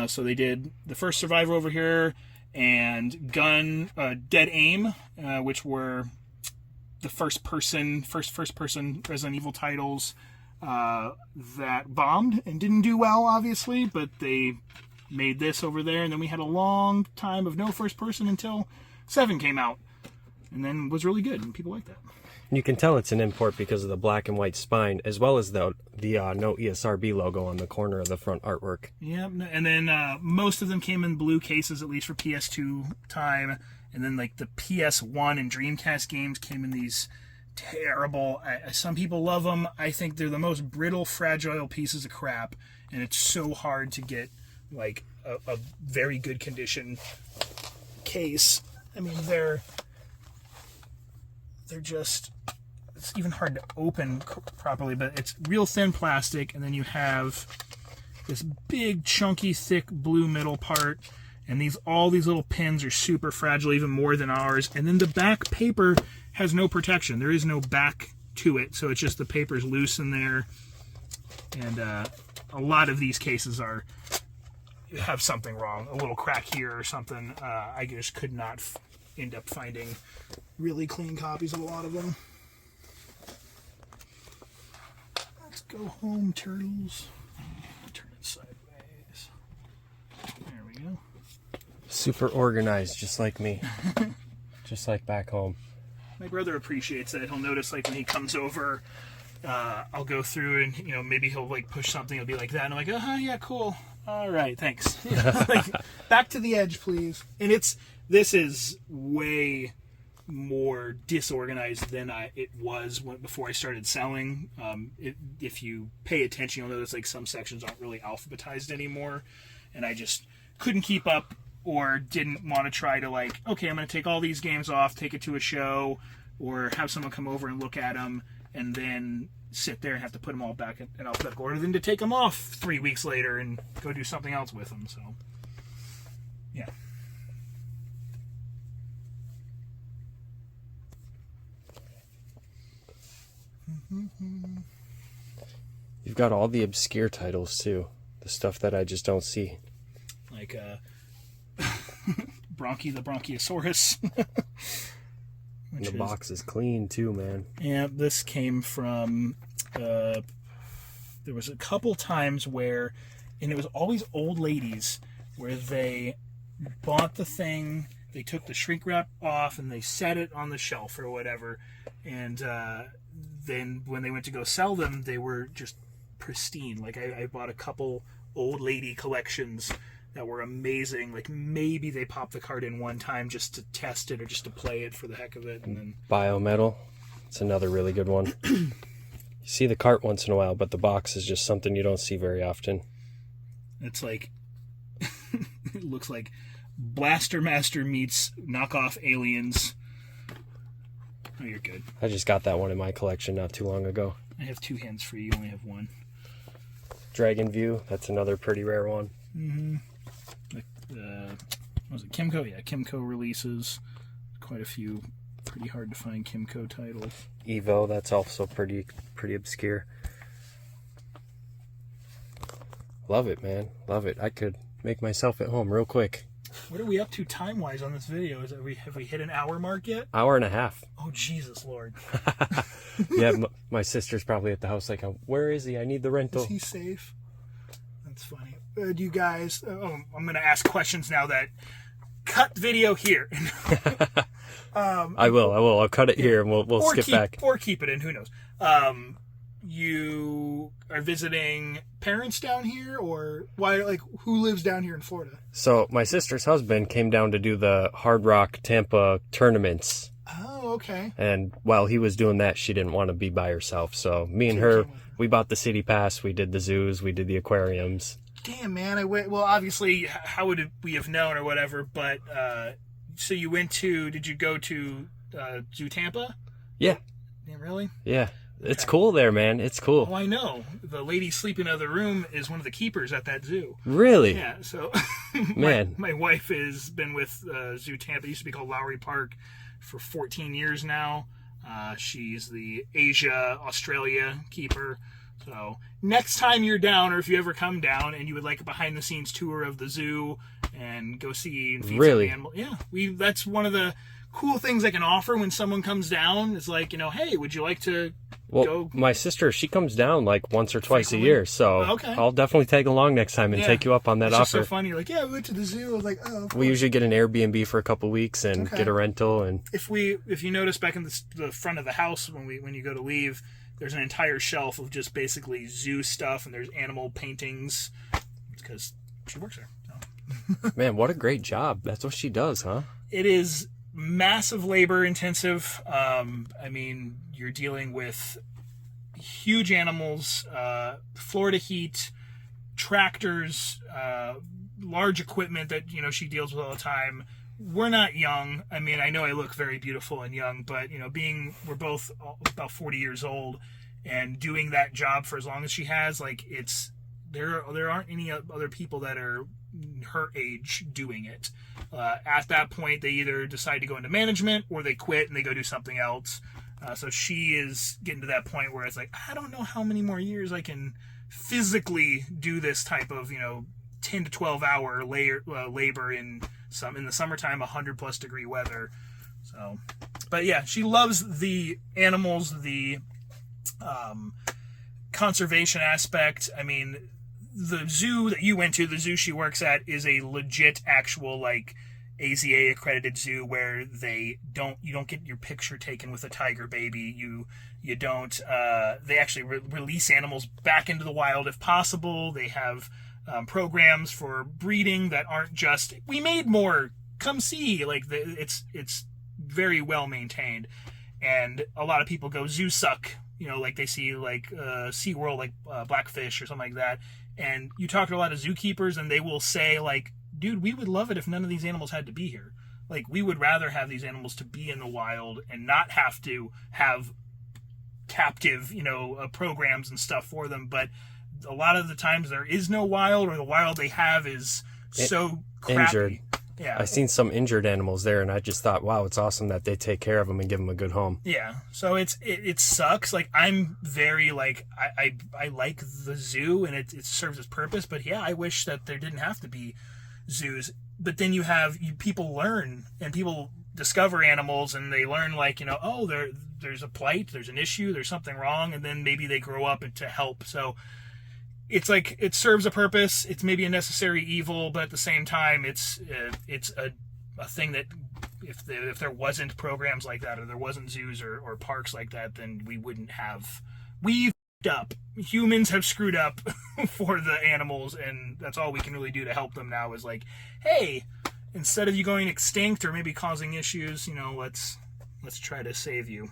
So they did the first Survivor over here, and Dead Aim, which were the first person Resident Evil titles that bombed and didn't do well, obviously, but they made this over there, and then we had a long time of no first person until 7 came out, and then was really good, and people like that. You can tell it's an import because of the black and white spine, as well as the no ESRB logo on the corner of the front artwork. Yep, and then most of them came in blue cases, at least for PS2 time, and then like the PS1 and Dreamcast games came in these terrible, some people love them, I think they're the most brittle, fragile pieces of crap, and it's so hard to get like a very good condition case. I mean, they're just, it's even hard to open properly, but it's real thin plastic, and then you have this big, chunky, thick blue middle part, and all these little pins are super fragile, even more than ours, and then the back paper has no protection. There is no back to it, so it's just the paper's loose in there, and a lot of these cases have something wrong, a little crack here or something. I just could not end up finding really clean copies of a lot of them. Let's go home, turtles. Turn it sideways. There we go. Super organized, just like me. Just like back home. My brother appreciates it. He'll notice, like, when he comes over, I'll go through and, maybe he'll, like, push something. It'll be like that. And I'm like, oh, yeah, cool. All right, thanks. Like, back to the edge, please. And this is way more disorganized than it was before I started selling. If you pay attention, you'll notice like some sections aren't really alphabetized anymore, and I just couldn't keep up, or didn't want to try to like, okay, I'm going to take all these games off, take it to a show, or have someone come over and look at them, and then sit there and have to put them all back in alphabetical order, than to take them off 3 weeks later and go do something else with them. So, yeah. You've got all the obscure titles too, the stuff that I just don't see. Like Bronchi the Bronchiosaurus. And the box is clean too, man. Yeah, this came from there was a couple times where, and it was always old ladies, where they bought the thing, they took the shrink wrap off and they set it on the shelf or whatever, and then when they went to go sell them, they were just pristine. Like I bought a couple old lady collections that were amazing. Like maybe they popped the card in one time just to test it or just to play it for the heck of it. And then Biometal, it's another really good one. You see the cart once in a while, but the box is just something you don't see very often. It's like it looks like Blaster Master meets knockoff Aliens. Oh, you're good. I just got that one in my collection not too long ago. I have 2 hands for you. You only have 1. Dragon View, that's another pretty rare one. Mm-hmm. Was it Kimco? Yeah, Kimco releases quite a few pretty hard to find Kimco titles. Evo, that's also pretty obscure. Love it, man. Love it. I could make myself at home real quick. What are we up to time-wise on this video? Have we hit an hour mark yet? Hour and a half. Oh, Jesus Lord. Yeah, my sister's probably at the house like, where is he? I need the rental. Is he safe? That's funny. Do you guys... I'm going to ask questions now that... Cut video here. I will. I'll cut it here and we'll skip back. Or keep it in, who knows. You are visiting parents down here, or why? Like, who lives down here in Florida? So my sister's husband came down to do the Hard Rock Tampa tournaments. Oh, okay. And while he was doing that, she didn't want to be by herself. So me and her, we bought the city pass. We did the zoos. We did the aquariums. Damn, man. Well, obviously, how would we have known or whatever? But so you went to? Did you go to Zoo Tampa? Yeah. Yeah, really? Yeah. It's cool there, man. It's cool. Oh, I know. The lady sleeping in the other room is one of the keepers at that zoo. Really? Yeah. So, man, my wife has been with Zoo Tampa. It used to be called Lowry Park for 14 years now. She's the Asia, Australia keeper. So next time you're down, or if you ever come down and you would like a behind-the-scenes tour of the zoo and go see and feed some animals, yeah, that's one of the cool things I can offer when someone comes down. Is like, hey, would you like to go? My sister, she comes down like once or twice a year, so okay. I'll definitely tag along next time and take you up on that it's offer. It's so funny. You're like, yeah, we went to the zoo. I was like, oh. We usually get an Airbnb for a couple weeks and get a rental. And if you notice back in the front of the house when you go to leave, there's an entire shelf of just basically zoo stuff, and there's animal paintings. It's because she works there. So. Man, what a great job. That's what she does, huh? It is massive labor intensive. I mean, you're dealing with huge animals, Florida heat, tractors, large equipment that she deals with all the time. We're not young. I mean, I know I look very beautiful and young, but we're both about 40 years old, and doing that job for as long as she has, like, there aren't any other people that are her age doing it. At that point, they either decide to go into management or they quit and they go do something else. So she is getting to that point where it's like, I don't know how many more years I can physically do this type of 10 to 12 hour labor in the summertime, 100+ degree weather. So, but yeah, she loves the animals, the conservation aspect. I mean, the zoo that you went to, the zoo she works at, is a legit, actual, like, AZA accredited zoo where you don't get your picture taken with a tiger baby. You don't. They actually release animals back into the wild if possible. They have programs for breeding that aren't just, we made more, come see. Like, it's very well maintained, and a lot of people go zoo suck. Like they see like SeaWorld, like Blackfish or something like that. And you talk to a lot of zookeepers, and they will say, like, dude, we would love it if none of these animals had to be here. Like, we would rather have these animals to be in the wild and not have to have captive, programs and stuff for them. But a lot of the times there is no wild, or the wild they have is so crappy. Injured. Yeah. I've seen some injured animals there, and I just thought, wow, it's awesome that they take care of them and give them a good home. Yeah. So it sucks. Like, I'm very, like, I like the zoo, and it serves its purpose, but yeah, I wish that there didn't have to be zoos. But then people learn, and people discover animals, and they learn, like, oh, there's a plight, there's an issue, there's something wrong, and then maybe they grow up to help. So it's like, it serves a purpose. It's maybe a necessary evil, but at the same time, it's a thing that if there wasn't programs like that, or there wasn't zoos or parks like that, then we've up. Humans have screwed up for the animals, and that's all we can really do to help them now is like, hey, instead of you going extinct or maybe causing issues, let's try to save you.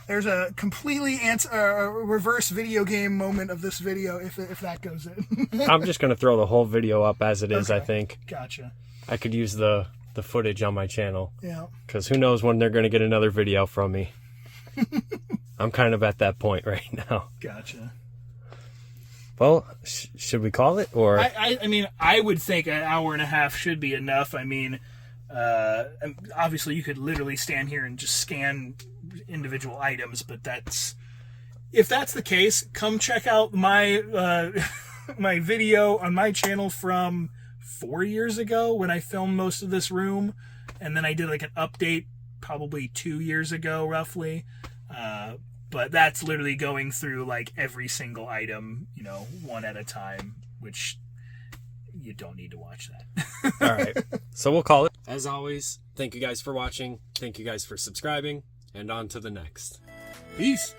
There's a completely reverse video game moment of this video, if that goes in. I'm just going to throw the whole video up as it is, okay. I think. Gotcha. I could use the footage on my channel. Yeah. Because who knows when they're going to get another video from me. I'm kind of at that point right now. Gotcha. Well, should we call it? Or I mean, I would think an hour and a half should be enough. I mean, obviously you could literally stand here and just scan individual items, but if that's the case, come check out my my video on my channel from 4 years ago when I filmed most of this room, and then I did like an update probably 2 years ago roughly. But that's literally going through like every single item, you know, one at a time, which you don't need to watch that. All right. So we'll call it. As always, thank you guys for watching. Thank you guys for subscribing. And on to the next. Peace.